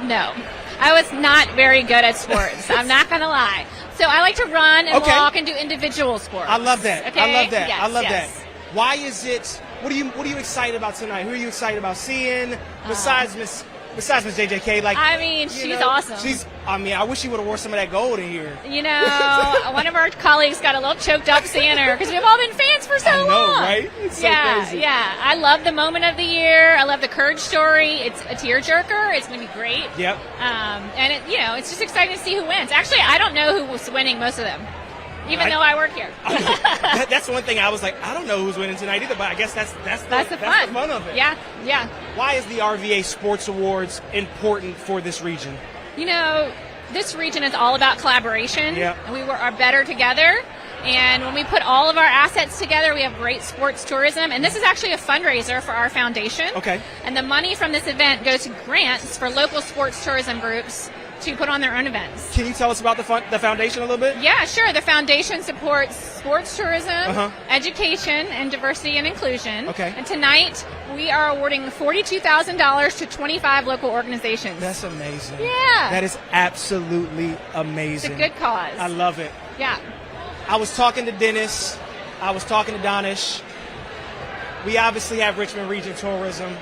No. I was not very good at sports. I'm not going to lie. So I like to run and walk and do individual sports. I love that. Okay? I love that. Yes, I love that. Why is it? What are you excited about tonight? Who are you excited about seeing besides Miss JJK? Like, I mean, she's awesome. I wish she would have wore some of that gold in here. You know, one of our colleagues got a little choked up seeing her because we've all been fans for so long. I know, right? It's so crazy. Yeah. I love the moment of the year. I love the Courage story. It's a tearjerker. It's going to be great. Yep. And it's just exciting to see who wins. Actually, I don't know who was winning most of them, even though I work here. That's one thing I was like, I don't know who's winning tonight either, but I guess that's the fun of it. Yeah. Why is the RVA Sports Awards important for this region? You know, this region is all about collaboration. Yeah. And we are better together. And when we put all of our assets together, we have great sports tourism. And this is actually a fundraiser for our foundation. Okay. And the money from this event goes to grants for local sports tourism groups to put on their own events. Can you tell us about the foundation a little bit? Yeah, sure. The foundation supports sports tourism, education, and diversity and inclusion. Okay. And tonight, we are awarding $42,000 to 25 local organizations. That's amazing. Yeah. That is absolutely amazing. It's a good cause. I love it. Yeah. I was talking to Dennis. I was talking to Donish. We obviously have Richmond Region Tourism.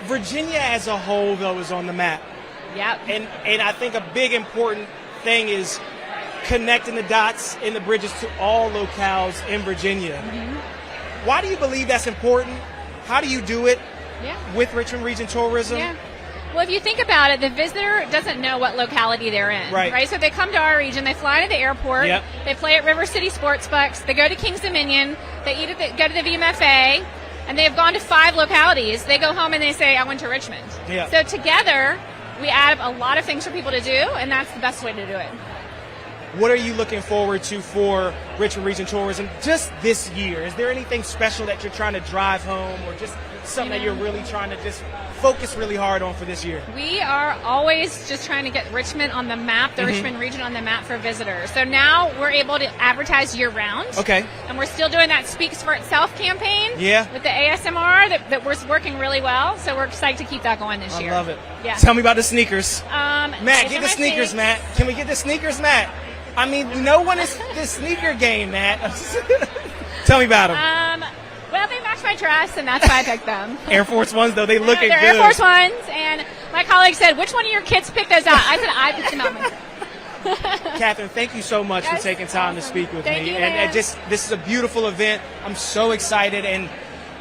Virginia as a whole, though, is on the map. Yep. And I think a big important thing is connecting the dots and the bridges to all locales in Virginia. Mm-hmm. Why do you believe that's important? How do you do it with Richmond Region Tourism? Yeah. Well, if you think about it, the visitor doesn't know what locality they're in. Right? So they come to our region, they fly to the airport, they play at River City Sportsbucks, they go to King's Dominion, they go to the VMFA, and they have gone to 5 localities. They go home and they say, I went to Richmond. Yeah. So together, we add a lot of things for people to do, and that's the best way to do it. What are you looking forward to for Richmond Region Tourism just this year? Is there anything special that you're trying to drive home, or just something that you're really trying to just focus really hard on for this year? We are always just trying to get Richmond on the map, the Richmond region on the map for visitors. So now we're able to advertise year-round. Okay. And we're still doing that Speaks for Itself campaign with the ASMR that we're working really well. So we're excited to keep that going this year. I love it. Yeah. Tell me about the sneakers. Matt, get the sneakers, Matt. Can we get the sneakers, Matt? I mean, no one is the sneaker game, Matt. Tell me about them. Well, they match my dress, and that's why I picked them. Air Force Ones, though, they look good. They're Air Force Ones, and my colleague said, which one of your kids picked those out? I said, I picked them out myself. Catherine, thank you so much for taking time to speak with me. And this is a beautiful event. I'm so excited, and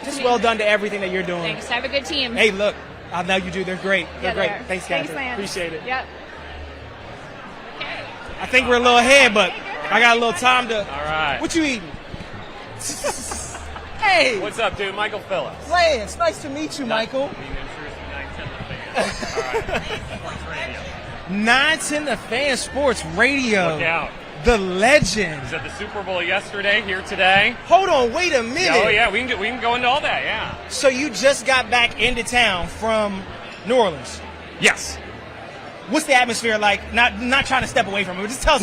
just well done to everything that you're doing. Thanks. Have a good team. Hey, look, I know you do. They're great. They're great. Thanks, Catherine. Lance. Appreciate it. Yep. I think we're a little ahead, but I got a little time to. All right. What you eating? Hey. What's up, dude? Michael Phillips. Lance, nice to meet you, Michael. 910 The Fan Sports Radio. Look out. The legend. Was at the Super Bowl yesterday, here today. Hold on, wait a minute. Oh, yeah, we can go into all that, yeah. So you just got back into town from New Orleans? Yes. What's the atmosphere like? Not trying to step away from it, but just tell us.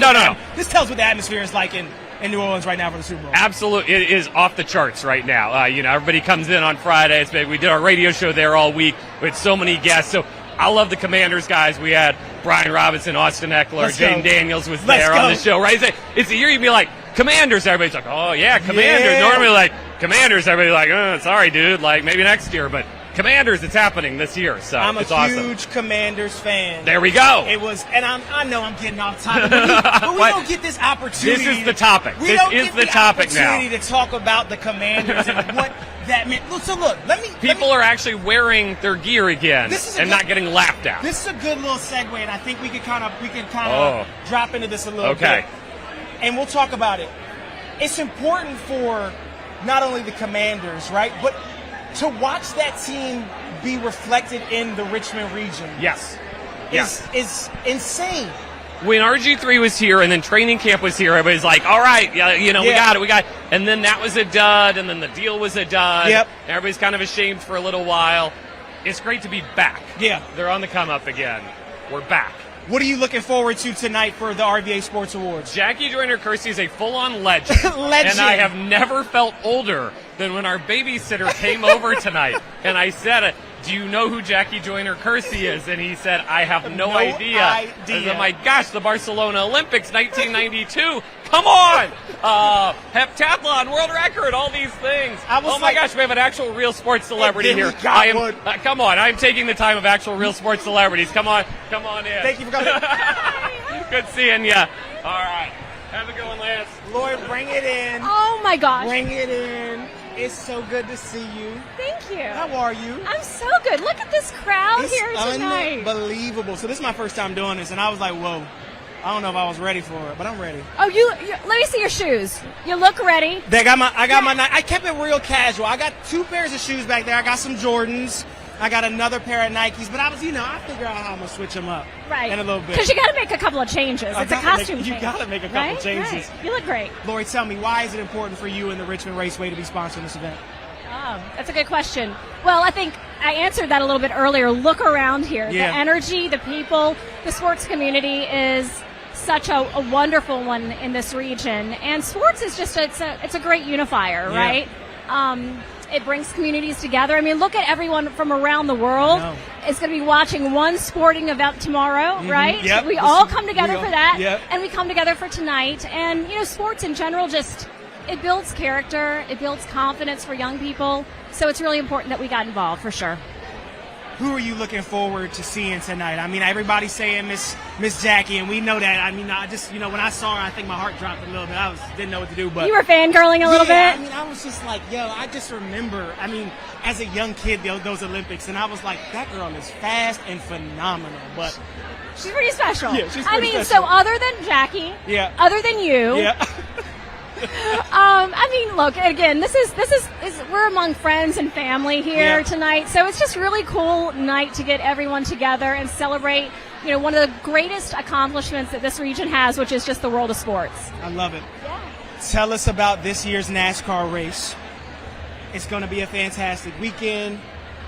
Just tell us what the atmosphere is like in New Orleans right now for the Super Bowl. Absolutely, it is off the charts right now. Everybody comes in on Friday. We did our radio show there all week with so many guests. So I love the Commanders guys. We had Brian Robinson, Austin Eckler, Jaden Daniels was there on the show. Right? It's a year you'd be like Commanders. Everybody's like, oh yeah, Commanders. Yeah. Normally like Commanders. Everybody's like, oh, sorry, dude. Like maybe next year, but. Commanders, it's happening this year, so it's awesome. I'm a huge Commanders fan. There we go. It was, and I know I'm getting off topic, but we don't get this opportunity. This is the topic. This is the topic now. Opportunity to talk about the Commanders and what that meant. So look, People are actually wearing their gear again and not getting laughed at. This is a good little segue, and I think we can kind of drop into this a little bit. And we'll talk about it. It's important for not only the Commanders, right, but to watch that team be reflected in the Richmond region. Yes. Is insane. When RG3 was here and then training camp was here, everybody's like, all right, we got it. And then that was a dud, and then the deal was a dud. Yep. Everybody's kind of ashamed for a little while. It's great to be back. Yeah. They're on the come up again. We're back. What are you looking forward to tonight for the RVA Sports Awards? Jackie Joyner-Kersee is a full-on legend. And I have never felt older than when our babysitter came over tonight. And I said, do you know who Jackie Joyner-Kersee is? And he said, I have no idea. I said, my gosh, the Barcelona Olympics, 1992. Come on! Heptathlon, world record, all these things. Oh my gosh, we have an actual real sports celebrity here. Come on, I'm taking the time of actual real sports celebrities. Come on in. Thank you for coming. Good seeing you. All right. How's it going, Lance? Lord, bring it in. Oh my gosh. Bring it in. It's so good to see you. Thank you. How are you? I'm so good. Look at this crowd here tonight. It's unbelievable. So this is my first time doing this, and I was like, whoa. I don't know if I was ready for it, but I'm ready. Oh, you let me see your shoes. You look ready. I got my. I kept it real casual. I got 2 pairs of shoes back there. I got some Jordans. I got another pair of Nikes, but I figure out how I'm gonna switch them up. Right. In a little bit. Because you got to make a couple of changes. It's a costume change. You got to make a couple changes. Right. You look great. Lori, tell me, why is it important for you and the Richmond Raceway to be sponsoring this event? That's a good question. Well, I think I answered that a little bit earlier. Look around here. Yeah. The energy, the people, the sports community is such a wonderful one in this region. And sports is just, it's a great unifier, right? It brings communities together. I mean, look at everyone from around the world is going to be watching one sporting event tomorrow, right? Yep. We all come together for that, Yep. and we come together for tonight. And, sports in general just, it builds character, it builds confidence for young people. So it's really important that we got involved, for sure. Who are you looking forward to seeing tonight? I mean, everybody's saying Miss Jackie, and we know that. I mean, I just, when I saw her, I think my heart dropped a little bit. Didn't know what to do, but You were fangirling a little bit? I mean, I was just like, I just remember, as a young kid, those Olympics, and I was like, that girl is fast and phenomenal, but she's pretty special. Yeah, she's pretty special. So other than Jackie, other than you, look, again, this is we're among friends and family here tonight, so it's just really cool night to get everyone together and celebrate, one of the greatest accomplishments that this region has, which is just the world of sports. I love it. Yeah. Tell us about this year's NASCAR race. It's going to be a fantastic weekend.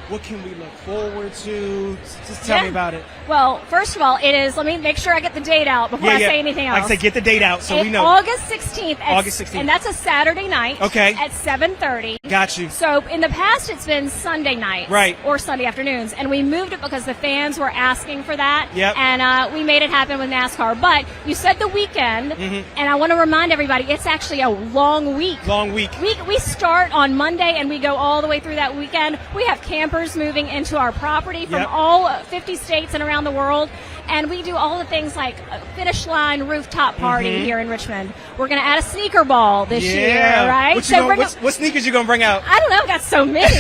What can we look forward to? Just tell me about it. Well, first of all, it is, let me make sure I get the date out before I say anything else. Like I said, get the date out so we know. August 16th. August 16th. And that's a Saturday night. Okay. At 7:30. Got you. So in the past, it's been Sunday nights. Right. Or Sunday afternoons. And we moved it because the fans were asking for that. Yep. And we made it happen with NASCAR. But you said the weekend, and I want to remind everybody, it's actually a long week. Long week. We start on Monday, and we go all the way through that weekend. We have campers moving into our property from all 50 states and around the world, and we do all the things like a finish line rooftop party here in Richmond. We're going to add a sneaker ball this year, right? What sneakers you going to bring out? I don't know. I've got so many.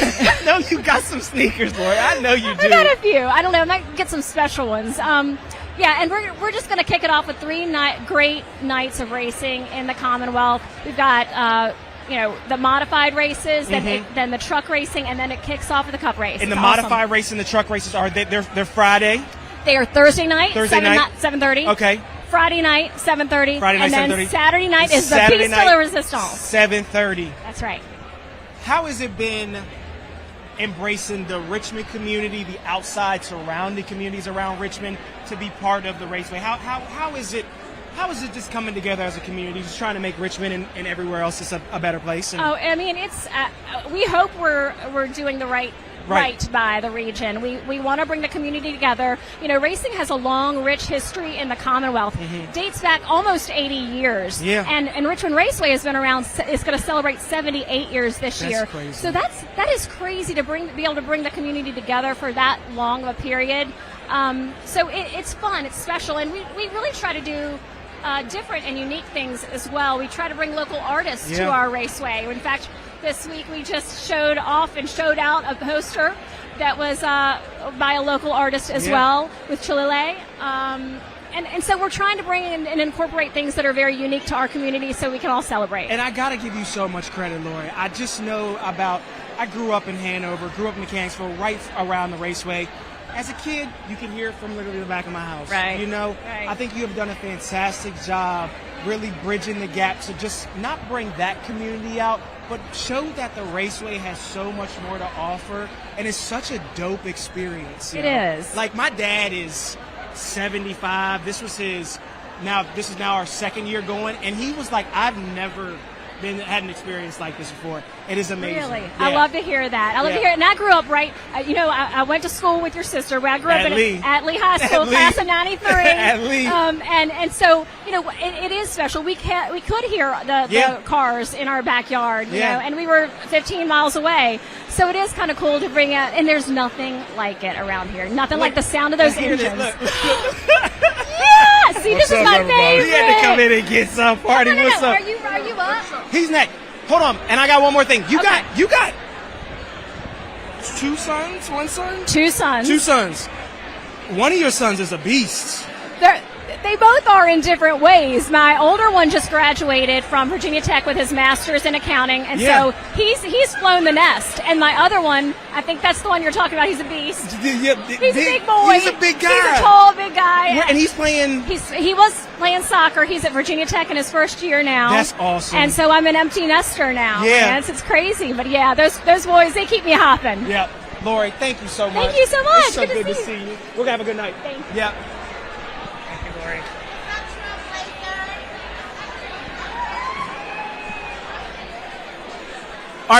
No, you got some sneakers, Lori. I know you do. I got a few. I don't know. I might get some special ones. And we're just going to kick it off with 3 great nights of racing in the Commonwealth. We've got the modified races, then the truck racing, and then it kicks off with the cup race. And the modified race and the truck races, they're Friday? They are Thursday night, 7:30. Okay. Friday night, 7:30. And then Saturday night is the Piste de la Resistance. 7:30. That's right. How has it been embracing the Richmond community, the outside surrounding communities around Richmond, to be part of the raceway? How is it? How is it just coming together as a community, just trying to make Richmond and everywhere else just a better place? It's we hope we're doing the right by the region. We want to bring the community together. Racing has a long, rich history in the Commonwealth. Dates back almost 80 years. Yeah. And Richmond Raceway has been around. It's going to celebrate 78 years this year. That's crazy. So that is crazy to be able to bring the community together for that long of a period. So it's fun. It's special, and we really try to do different and unique things as well. We try to bring local artists to our raceway. In fact, this week we just showed out a poster that was by a local artist as well with Chilile. And so we're trying to bring in and incorporate things that are very unique to our community so we can all celebrate. And I got to give you so much credit, Lori. I just know I grew up in Hanover, grew up in Mechanicsville, right around the raceway. As a kid, you can hear it from literally the back of my house. Right. I think you have done a fantastic job really bridging the gap to just not bring that community out, but show that the raceway has so much more to offer, and it's such a dope experience. It is. Like, my dad is 75. This is now our second year going, and he was like, I've never had an experience like this before. It is amazing. Really? Yeah. I love to hear that. I love to hear it. And I grew up I went to school with your sister. I grew up at Lee High School, class of 93. At Lee. And so, it is special. We could hear the cars in our backyard, and we were 15 miles away. So it is kind of cool to bring out, and there's nothing like it around here. Nothing like the sound of those engines. Yeah! See, this is my favorite. He had to come in and get some party. No. What's up? Are you up? He's next. Hold on, and I got one more thing. You got 2 sons, 1 son? 2 sons. 2 sons. One of your sons is a beast. They both are in different ways. My older one just graduated from Virginia Tech with his master's in accounting, and so he's flown the nest. And my other one, I think that's the one you're talking about. He's a beast. He's a big boy. He's a big guy. He's a tall, big guy. And he's playing. He was playing soccer. He's at Virginia Tech in his first year now. That's awesome. And so I'm an empty nester now. Yeah, it's crazy, but yeah, those boys, they keep me hopping. Yeah. Lori, thank you so much. Thank you so much. It's so good to see you. We're gonna have a good night. Thank you. Yeah. Thank you, Lori.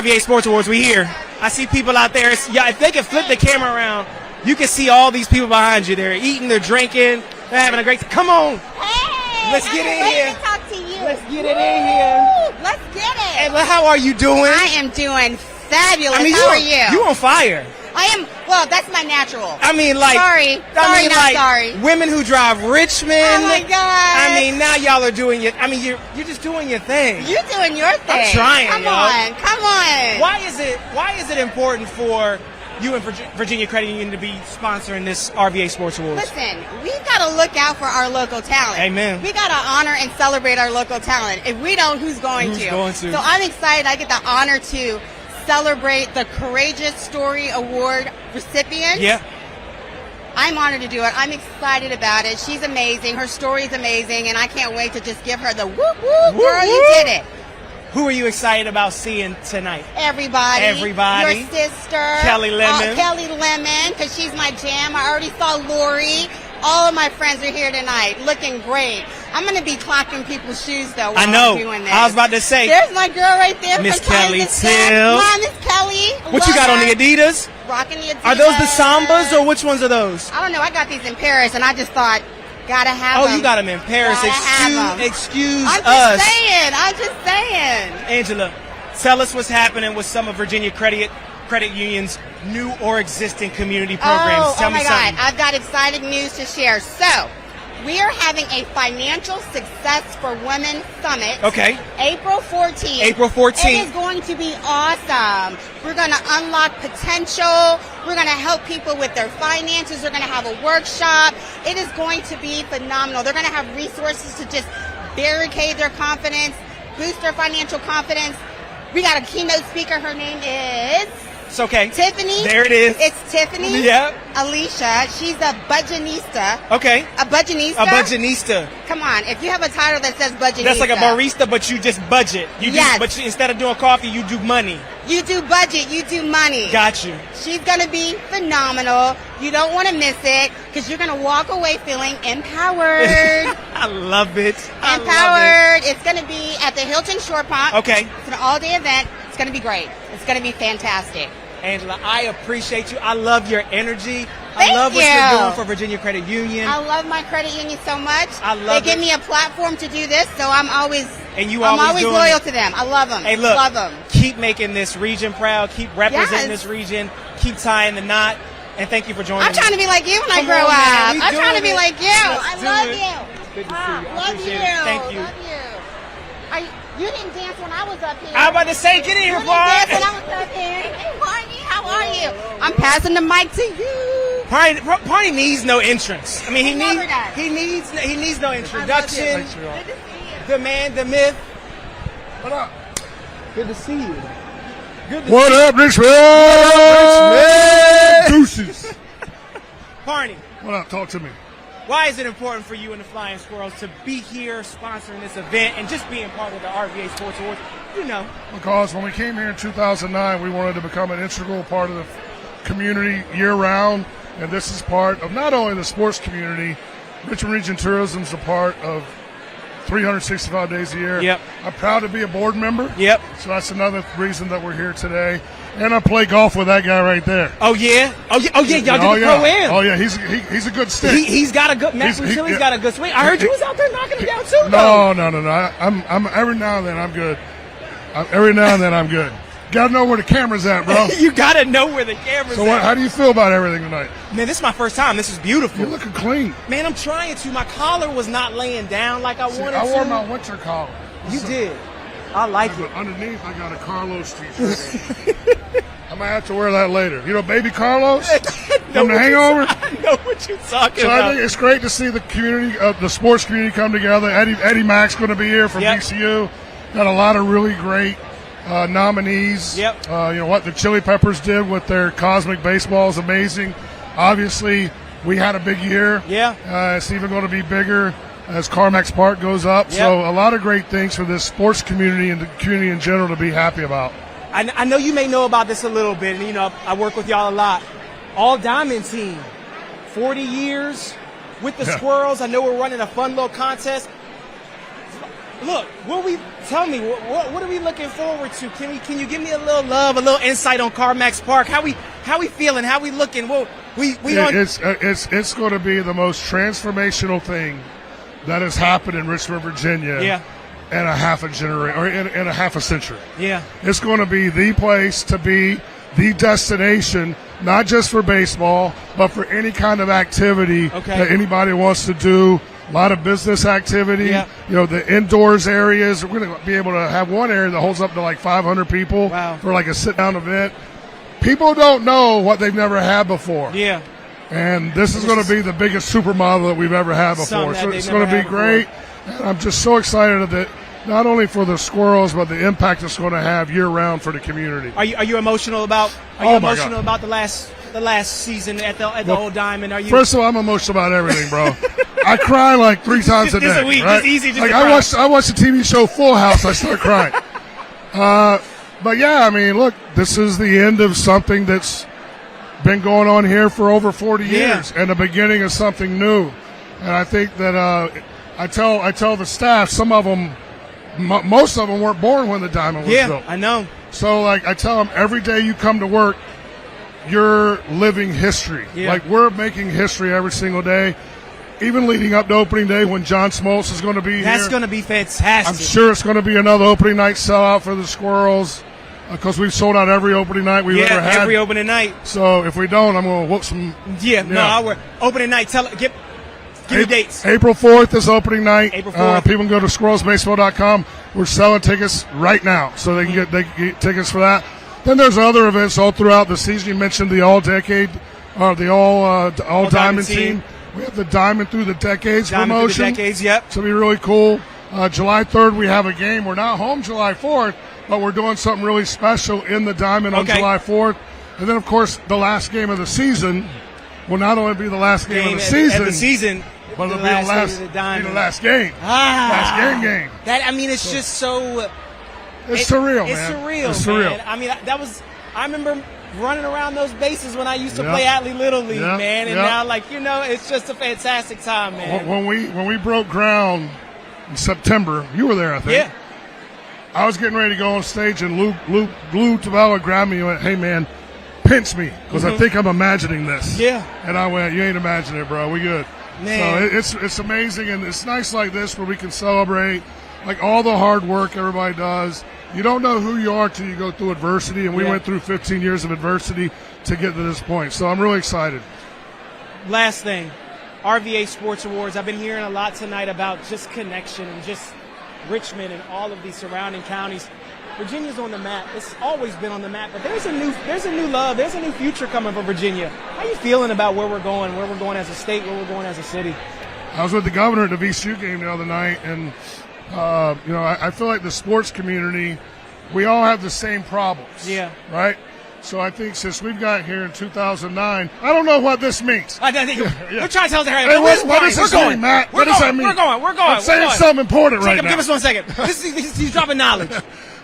RVA Sports Awards, we here. I see people out there. If they can flip the camera around, you can see all these people behind you. They're eating, they're drinking, they're having a great time. Come on. Hey, let's get in here. To talk to you. Let's get it in here. Let's get it. Hey, how are you doing? I am doing fabulous. I mean, how are you? You on fire. I am. Well, that's my natural. I mean, like, sorry. Women who drive Richmond. Oh my God. I mean, now y'all are doing your. I mean, you're just doing your thing. You're doing your thing. I'm trying. Come y'all. Come on. Why is it important for you and Virginia Credit Union to be sponsoring this RVA Sports Awards? Listen, we've got to look out for our local talent. Amen. We got to honor and celebrate our local talent. If we don't, who's going to? So I'm excited. I get the honor to celebrate the Courageous Story Award recipient. Yeah. I'm honored to do it. I'm excited about it. She's amazing. Her story's amazing, and I can't wait to just give her the whoop whoop. Girl, you did it. Who are you excited about seeing tonight? Everybody. Everybody. Your sister. Kelly Lemon. Kelly Lemon, because she's my jam. I already saw Lori. All of my friends are here tonight, looking great. I'm going to be clocking people's shoes, though, while I'm doing this. I was about to say. There's my girl right there. Miss Kelly Till. Come on, Miss Kelly. What you got on the Adidas? Rocking the Adidas. Are those the Sambas, or which ones are those? I don't know. I got these in Paris, and I just thought, gotta have them. Oh, you got them in Paris. Excuse us. I'm just saying. Angela, tell us what's happening with some of Virginia Credit Union's new or existing community programs. Tell me something. God. I've got exciting news to share. So, we are having a Financial Success for Women Summit. Okay. April 14th. April 14th. It is going to be awesome. We're going to unlock potential. We're going to help people with their finances. We're going to have a workshop. It is going to be phenomenal. They're going to have resources to just barricade their confidence, boost their financial confidence. We got a keynote speaker. Her name is... It's okay. Tiffany. There it is. It's Tiffany. Yep. Alicia. She's a budgetista. Okay. A budgetista. A budgetista. Come on. If you have a title that says budgetista. That's like a barista, but you just budget. But instead of doing coffee, you do money. You do budget. You do money. Got you. She's going to be phenomenal. You don't want to miss it because you're going to walk away feeling empowered. I love it. Empowered. It's going to be at the Hilton Shore Pump. Okay. It's an all-day event. It's going to be great. It's going to be fantastic. Angela, I appreciate you. I love your energy. Thank I love what you. you're doing for Virginia Credit Union. I love my credit union so much. I love They give me a platform to do this, so I'm always doing loyal to them. I love them. Hey, look, love them. Keep making this region proud. Keep representing this region. Keep tying the knot. And thank you for joining me. I'm trying to be like you when I grow up. I'm trying to be like you. I love you. It's good to see you. I Love appreciate you. it. Thank you. Love you. You didn't dance when I was up here. I was about to say, get in here, You didn't dance when I was up here. Hey, Barney, how are you? I'm passing the mic to you. Barney needs no entrance. I mean, he needs no I introduction. love you. Good to see you. The man, the myth. What up? Good to see you. What up, Richmond? Deuces. Barney. What up? Talk to me. Why is it important for you and the Flying Squirrels to be here sponsoring this event and just being part of the RVA Sports Awards? You know. Because when we came here in 2009, we wanted to become an integral part of the community year-round, and this is part of not only the sports community. Richmond Region Tourism is a part of 365 days a year. Yep. I'm proud to be a board member. Yep. So that's another reason that we're here today. And I play golf with that guy right there. Oh yeah. Y'all did the pro-am. Oh yeah, he's a good stick. He's got a good. He's got a good swing. I heard you was out there knocking him down too. No. I'm every now and then I'm good. I'm good. Gotta know where the camera's at, bro. You gotta know where the camera's at. So how do you feel about everything tonight? Man, this is my first time. This is beautiful. You're looking clean. Man, I'm trying to. My collar was not laying down like I wanted to. I wore my winter collar. You did. I like it. Underneath, I got a Carlos t-shirt. I might have to wear that later. You know, baby Carlos? know From the hangover? I know what you're talking So about. I think it's great to see the community, the sports community come together. Eddie Mack's going to be here from VCU. Got a lot of really great nominees. Yep. What the Chili Peppers did with their Cosmic Baseball is amazing. Obviously, we had a big year. Yeah. It's even going to be bigger as Carmax Park goes up. Yep. So a lot of great things for this sports community and the community in general to be happy about. I know you may know about this a little bit, and I work with y'all a lot. All Diamond team, 40 years with the Squirrels. I know we're running a fun little contest. Look, tell me what are we looking forward to? Can you give me a little love, a little insight on Carmax Park? How we feeling? How we looking? It's going to be the most transformational thing that has happened in Richmond, Virginia. Yeah. In a half a generation, or in a half a century. Yeah. It's going to be the place to be, the destination, not just for baseball, but for any kind of activity that anybody wants to do. A lot of business activity. Yeah. The indoors areas. We're going to be able to have one area that holds up to like 500 people for like a sit-down event. People don't know what they've never had before. Yeah. And this is going to be the biggest supermodel that we've ever had before. So it's going to be great. And I'm just so excited that not only for the Squirrels, but the impact it's going to have year-round for the community. Are you emotional about? About the last season at the Old Diamond? Are you? First of all, I'm emotional about everything, bro. I cry like 3 times a day. Just a week. Right? It's easy. Just like to I watch the TV show Full House. I start crying. But yeah, I mean, look, this is the end of something that's been going on here for over 40 years, and the beginning of something new. And I think that I tell the staff, some of them. Most of them weren't born when the Diamond was built. I know. So, I tell them, every day you come to work, you're living history. Yeah. We're making history every single day, even leading up to opening day when John Smoltz is going to be here. That's going to be fantastic. I'm sure it's going to be another opening night sellout for the Squirrels because we've sold out every opening night we've ever had. Every opening night. So, if we don't, I'm going to whoop some. Opening night. Give me dates. April 4th is opening night. April 4th. People can go to squirrelsbaseball.com. We're selling tickets right now, so they can get tickets for that. Then there's other events all throughout the season. You mentioned the All-Decade, or the All Diamond team. We have the Diamond Through the Decades promotion. Through the Decades, yep. It's going to be really cool. July 3rd, we have a game. We're not home July 4th, but we're doing something really special in the Diamond on July 4th. And then, of course, the last game of the season will not only be the last game of the season, but it'll be the last game. Last game. It's just so. It's surreal, man. It's surreal, man. I mean, I remember running around those bases when I used to play Atlee Little League, man. And now, it's just a fantastic time, man. When we broke ground in September, you were there, I think. Yeah. I was getting ready to go on stage, and Lou Tavalla grabbed me and went, "Hey, man, pinch me, because I think I'm imagining this." Yeah. And I went, "You ain't imagining it, bro. We good." Man. So it's amazing, and it's nice like this where we can celebrate all the hard work everybody does. You don't know who you are till you go through adversity, and we went through 15 years of adversity to get to this point. So I'm really excited. Last thing, RVA Sports Awards. I've been hearing a lot tonight about just connection and just Richmond and all of these surrounding counties. Virginia's on the map. It's always been on the map, but there's a new love. There's a new future coming for Virginia. How are you feeling about where we're going as a state, where we're going as a city? I was with the governor at the VCU game the other night, and I feel like the sports community, we all have the same problems. Yeah. Right? So I think since we've got here in 2009, I don't know what this means. We're trying to tell us what does this mean, Matt? What does that mean? We're going. I'm saying something important right now. Give us 1 second. He's dropping knowledge.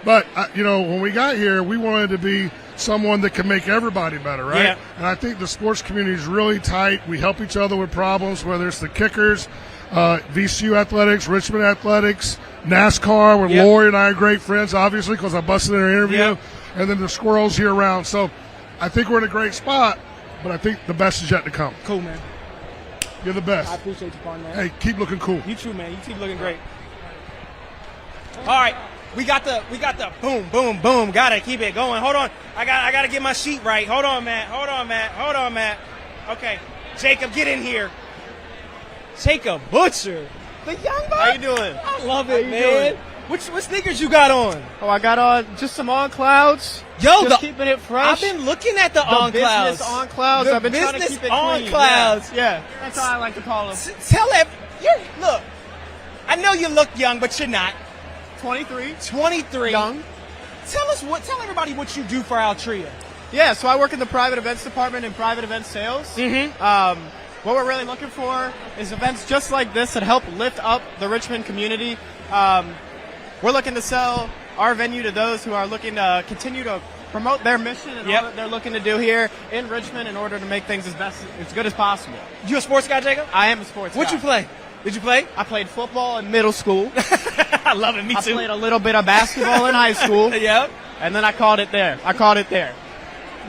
But, when we got here, we wanted to be someone that can make everybody better, right? Yeah. And I think the sports community is really tight. We help each other with problems, whether it's the kickers, VCU Athletics, Richmond Athletics, NASCAR, where Lori and I are great friends, obviously, because I busted in her interview, and then the Squirrels year-round. So I think we're in a great spot, but I think the best is yet to come. Cool, man. You're the best. I appreciate you, partner. Hey, keep looking cool. You too, man. You keep looking great. All right. We got the boom, boom, boom. Gotta keep it going. Hold on. I gotta get my sheet right. Hold on, Matt. Okay. Jacob, get in here. Jacob Butcher. The young buck. How you doing? I love it, man. What sneakers you got on? Oh, I got on just some On Clouds. Yo, just keeping it fresh. I've been looking at the On Clouds. Business On Clouds. I've been trying to keep it On clean. Clouds. Yeah, that's how I like to call them. Tell look. I know you look young, but you're not. 23. 23. Young. Tell everybody what you do for Altria. Yeah, so I work in the private events department and private event sales. Mm-hmm. What we're really looking for is events just like this that help lift up the Richmond community. We're looking to sell our venue to those who are looking to continue to promote their mission and all that they're looking to do here in Richmond in order to make things as good as possible. You a sports guy, Jacob? I am a sports guy. What'd you play? Did you play? I played football in middle school. I love it. Me too. I played a little bit of basketball in high school. Yep. And then I called it there.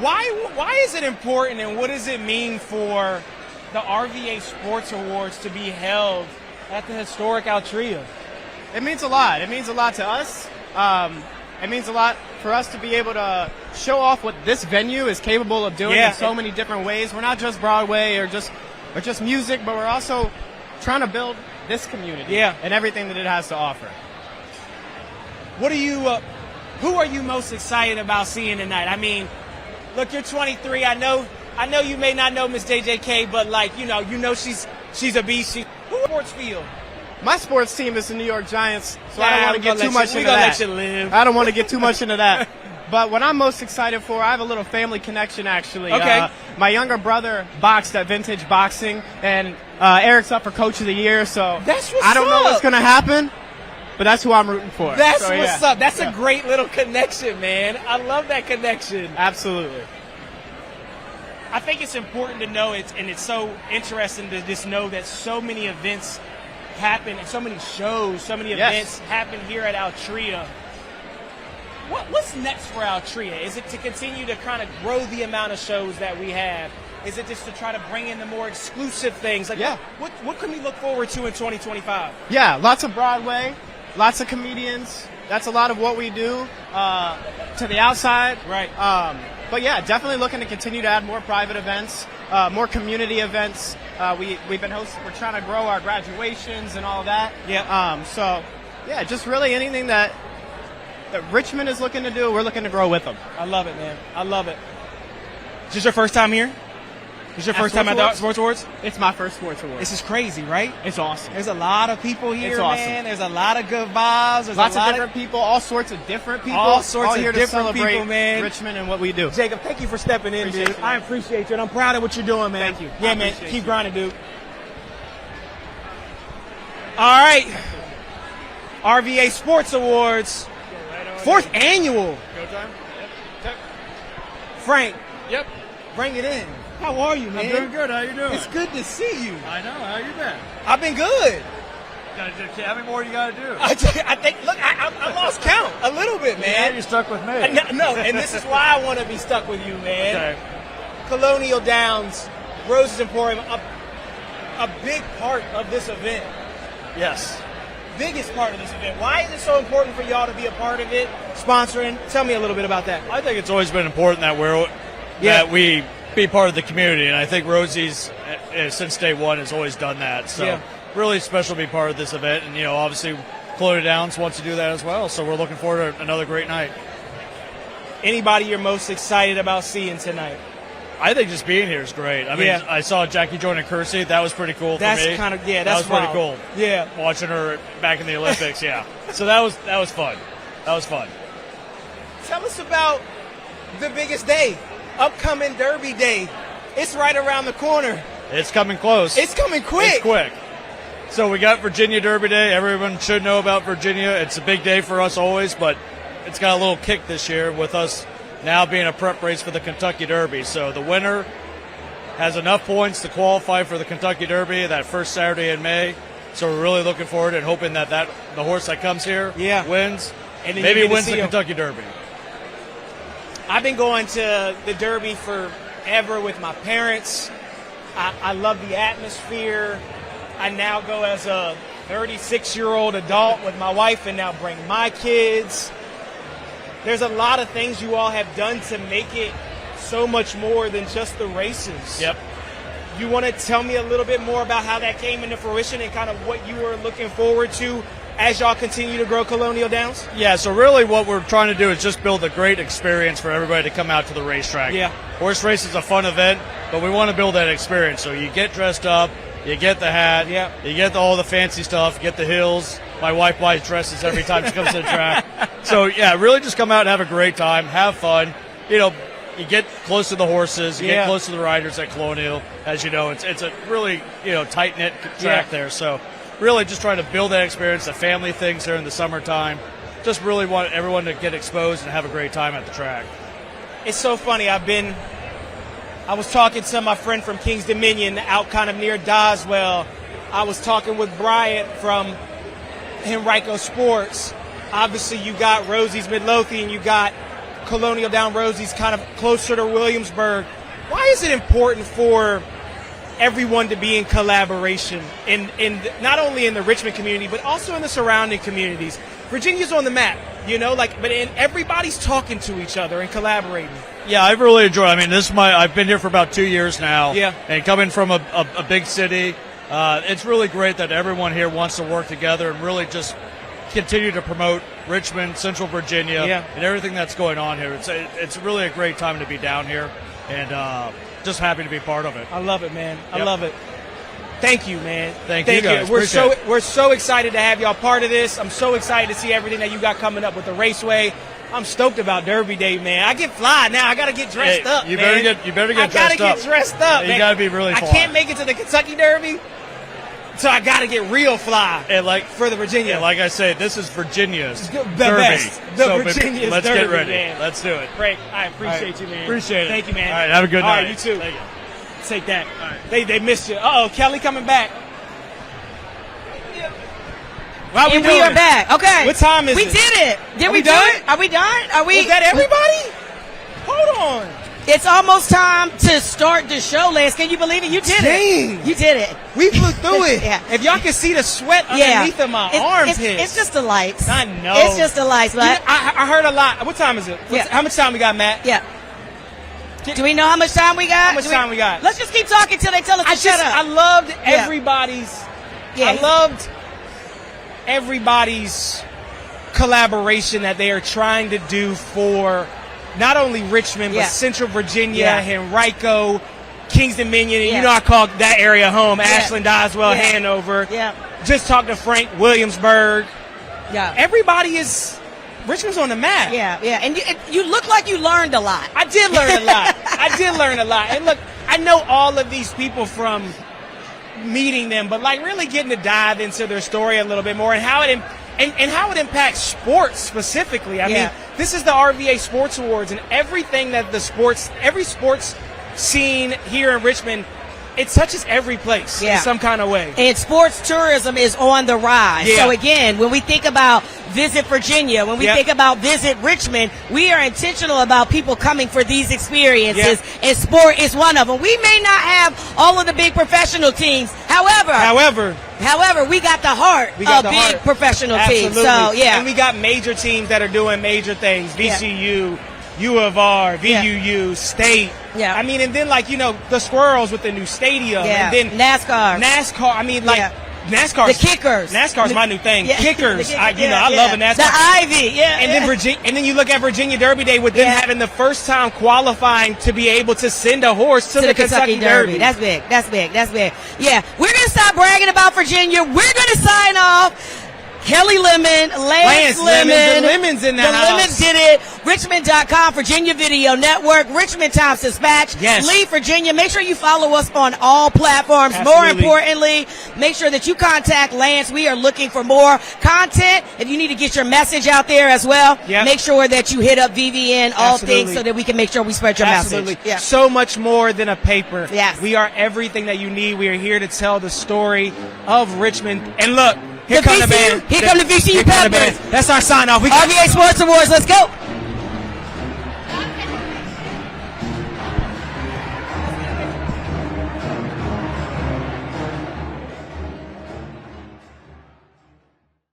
Why is it important, and what does it mean for the RVA Sports Awards to be held at the historic Altria? It means a lot. It means a lot to us. It means a lot for us to be able to show off what this venue is capable of doing in so many different ways. We're not just Broadway or just music, but we're also trying to build this community and everything that it has to offer. What are you? Who are you most excited about seeing tonight? I mean, look, you're 23. I know you may not know Miss JJK, but you know she's a beast. Who sports field? My sports team is the New York Giants, so I don't want to get too much into that. Let you live. I don't want to get too much into that. But what I'm most excited for, I have a little family connection, actually. Okay. My younger brother boxed at Vintage Boxing, and Eric's up for Coach of the Year, so I don't know what's going to happen, but that's who I'm rooting for. That's what's up. That's a great little connection, man. I love that connection. Absolutely. I think it's important to know and it's so interesting to just know that so many events happen, and so many shows, so many events happen here at Altria. What's next for Altria? Is it to continue to kind of grow the amount of shows that we have? Is it just to try to bring in the more exclusive things? What can we look forward to in 2025? Yeah, lots of Broadway, lots of comedians. That's a lot of what we do to the outside. Right. But yeah, definitely looking to continue to add more private events, more community events. We've been hosting. We're trying to grow our graduations and all that. Yeah. So yeah, just really anything that Richmond is looking to do, we're looking to grow with them. I love it, man. I love it. Is this your first time here? Is this your first time at the Sports Awards? It's my first Sports Awards. This is crazy, right? It's awesome. There's a lot of people here, it's awesome. man. There's a lot of good vibes. There's lots a lot of different people, all sorts of different people. All sorts of here different to celebrate people, man. Richmond and what we do. Jacob, thank you for stepping in, dude. You, I appreciate you, and I'm proud of what you're doing, man. Thank you. Yeah, man. Keep grinding, dude. All right. RVA Sports Awards. 4th annual. Go time? Yep. Frank. Yep. Bring it in. How are you, man? I'm doing good. How you doing? It's good to see you. I know. How you been? I've been good. How many more you got to do? I think, look, I lost count a little bit, man. Yeah, you're stuck with me. No, and this is why I want to be stuck with you, man. Okay. Colonial Downs, Roses Emporium, a big part of this event. Yes. Biggest part of this event. Why is it so important for y'all to be a part of it, sponsoring? Tell me a little bit about that. I think it's always been important that we be part of the community, and I think Rosie's since day one has always done that. So really special to be part of this event, and obviously Colonial Downs wants to do that as well. So we're looking forward to another great night. Anybody you're most excited about seeing tonight? I think just being here is great. I mean, I saw Jackie joining Kersey. That was pretty cool for me. That's kind of that was pretty cool. Yeah, watching her back in the Olympics. So that was fun. That was fun. Tell us about the biggest day, upcoming Derby Day. It's right around the corner. It's coming close. It's coming quick. It's quick. So we got Virginia Derby Day. Everyone should know about Virginia. It's a big day for us always, but it's got a little kick this year with us now being a prep race for the Kentucky Derby. So the winner has enough points to qualify for the Kentucky Derby that first Saturday in May. So we're really looking forward and hoping that the horse that comes here wins, and maybe wins the Kentucky Derby. I've been going to the Derby forever with my parents. I love the atmosphere. I now go as a 36-year-old adult with my wife and now bring my kids. There's a lot of things you all have done to make it so much more than just the races. Yep. You want to tell me a little bit more about how that came into fruition and kind of what you were looking forward to as y'all continue to grow Colonial Downs? Yeah, so really what we're trying to do is just build a great experience for everybody to come out to the racetrack. Yeah. Horse race is a fun event, but we want to build that experience. So you get dressed up, you get the hat, you get all the fancy stuff, you get the hills. My wife buys dresses every time she comes to the track. So, yeah, really just come out and have a great time, have fun. You know, you get close to the horses, you get close to the riders at Colonial. As you know, it's a really, tight-knit track there. So really just trying to build that experience, the family things there in the summertime. Just really want everyone to get exposed and have a great time at the track. It's so funny. I was talking to my friend from King's Dominion out kind of near Doswell. I was talking with Bryant from Henrico Sports. Obviously, you got Rosie's Midlothian, you got Colonial Down Rosie's kind of closer to Williamsburg. Why is it important for everyone to be in collaboration in not only in the Richmond community, but also in the surrounding communities? Virginia's on the map, everybody's talking to each other and collaborating. Yeah, I've really enjoyed it. I mean, I've been here for about 2 years now. Yeah. And coming from a big city, it's really great that everyone here wants to work together and really just continue to promote Richmond, Central Virginia, and everything that's going on here. It's really a great time to be down here, and just happy to be part of it. I love it, man. I love it. Thank you, man. Thank you guys. We're so excited to have y'all part of this. I'm so excited to see everything that you got coming up with the Raceway. I'm stoked about Derby Day, man. I get fly now. I got to get dressed up, you man. better get dressed up. I got to get dressed up, man. You got to be really fly. I can't make it to the Kentucky Derby, so I got to get real fly for the Virginia. And like I say, this is Virginia's the Derby. Best. Virginia's let's Derby, get ready. Man. Let's do it. Great. I appreciate you, man. Appreciate it. Thank you, man. All right, have a good night. All right, you too. Thank you. Take that. They missed you. Uh-oh, Kelly coming back. And we are back. Okay. What time is we it? We did it. Did we do done? it? Are we done? Are we? Was that everybody? Hold on. It's almost time to start the show, Lance. Can you believe it? You did it. You did it. We flew through it. Yeah. If y'all can see the sweat underneath of my arms here. It's just the lights. I know. It's just the lights. But I heard a lot. What time is it? How much time we got, Matt? Yeah. Do we know how much time we got? How much time we got? Let's just keep talking till they tell us to shut up. I loved everybody's. I loved everybody's collaboration that they are trying to do for not only Richmond, but Central Virginia, Henrico, King's Dominion, and I call that area home, Ashland, Doswell, Hanover. Yeah. Just talked to Frank, Williamsburg. Yeah. Everybody Richmond's on the map. Yeah, yeah. And you look like you learned a lot. I did learn a lot. And look, I know all of these people from meeting them, but really getting to dive into their story a little bit more and how it how it impacts sports specifically. I mean, this is the RVA Sports Awards, and everything that every sports scene here in Richmond, it touches every place in some kind of way. And sports tourism is on the rise. So again, when we think about Visit Virginia, when we think about Visit Richmond, we are intentional about people coming for these experiences, and sport is one of them. We may not have all of the big professional teams. However, we got the heart of big professional teams. So, And we got major teams that are doing major things. VCU, U of R, VUU, State. Yeah. I mean, and then the Squirrels with the new stadium. Yeah. And then NASCAR. I mean, NASCAR. The kickers. NASCAR's my new thing. Kickers. I love a NASCAR. The Ivy. And then you look at Virginia Derby Day with them having the first time qualifying to be able to send a horse to the Kentucky Derby. That's big. Yeah. We're going to stop bragging about Virginia. We're going to sign off. Kelly Lemon, Lance Lemon. The Lemons in the house. The Lemons did it. Richmond.com, Virginia Video Network, Richmond Times Dispatch, Leave Virginia. Make sure you follow us on all platforms. Absolutely. More importantly, make sure that you contact Lance. We are looking for more content. If you need to get your message out there as well, make sure that you hit up VVN, all things, so that we can make sure we spread your message. Yeah. So much more than a paper. Yes. We are everything that you need. We are here to tell the story of Richmond. And look, here come the band. Here come the VCU Peppers. That's our sign off. RVA Sports Awards. Let's go.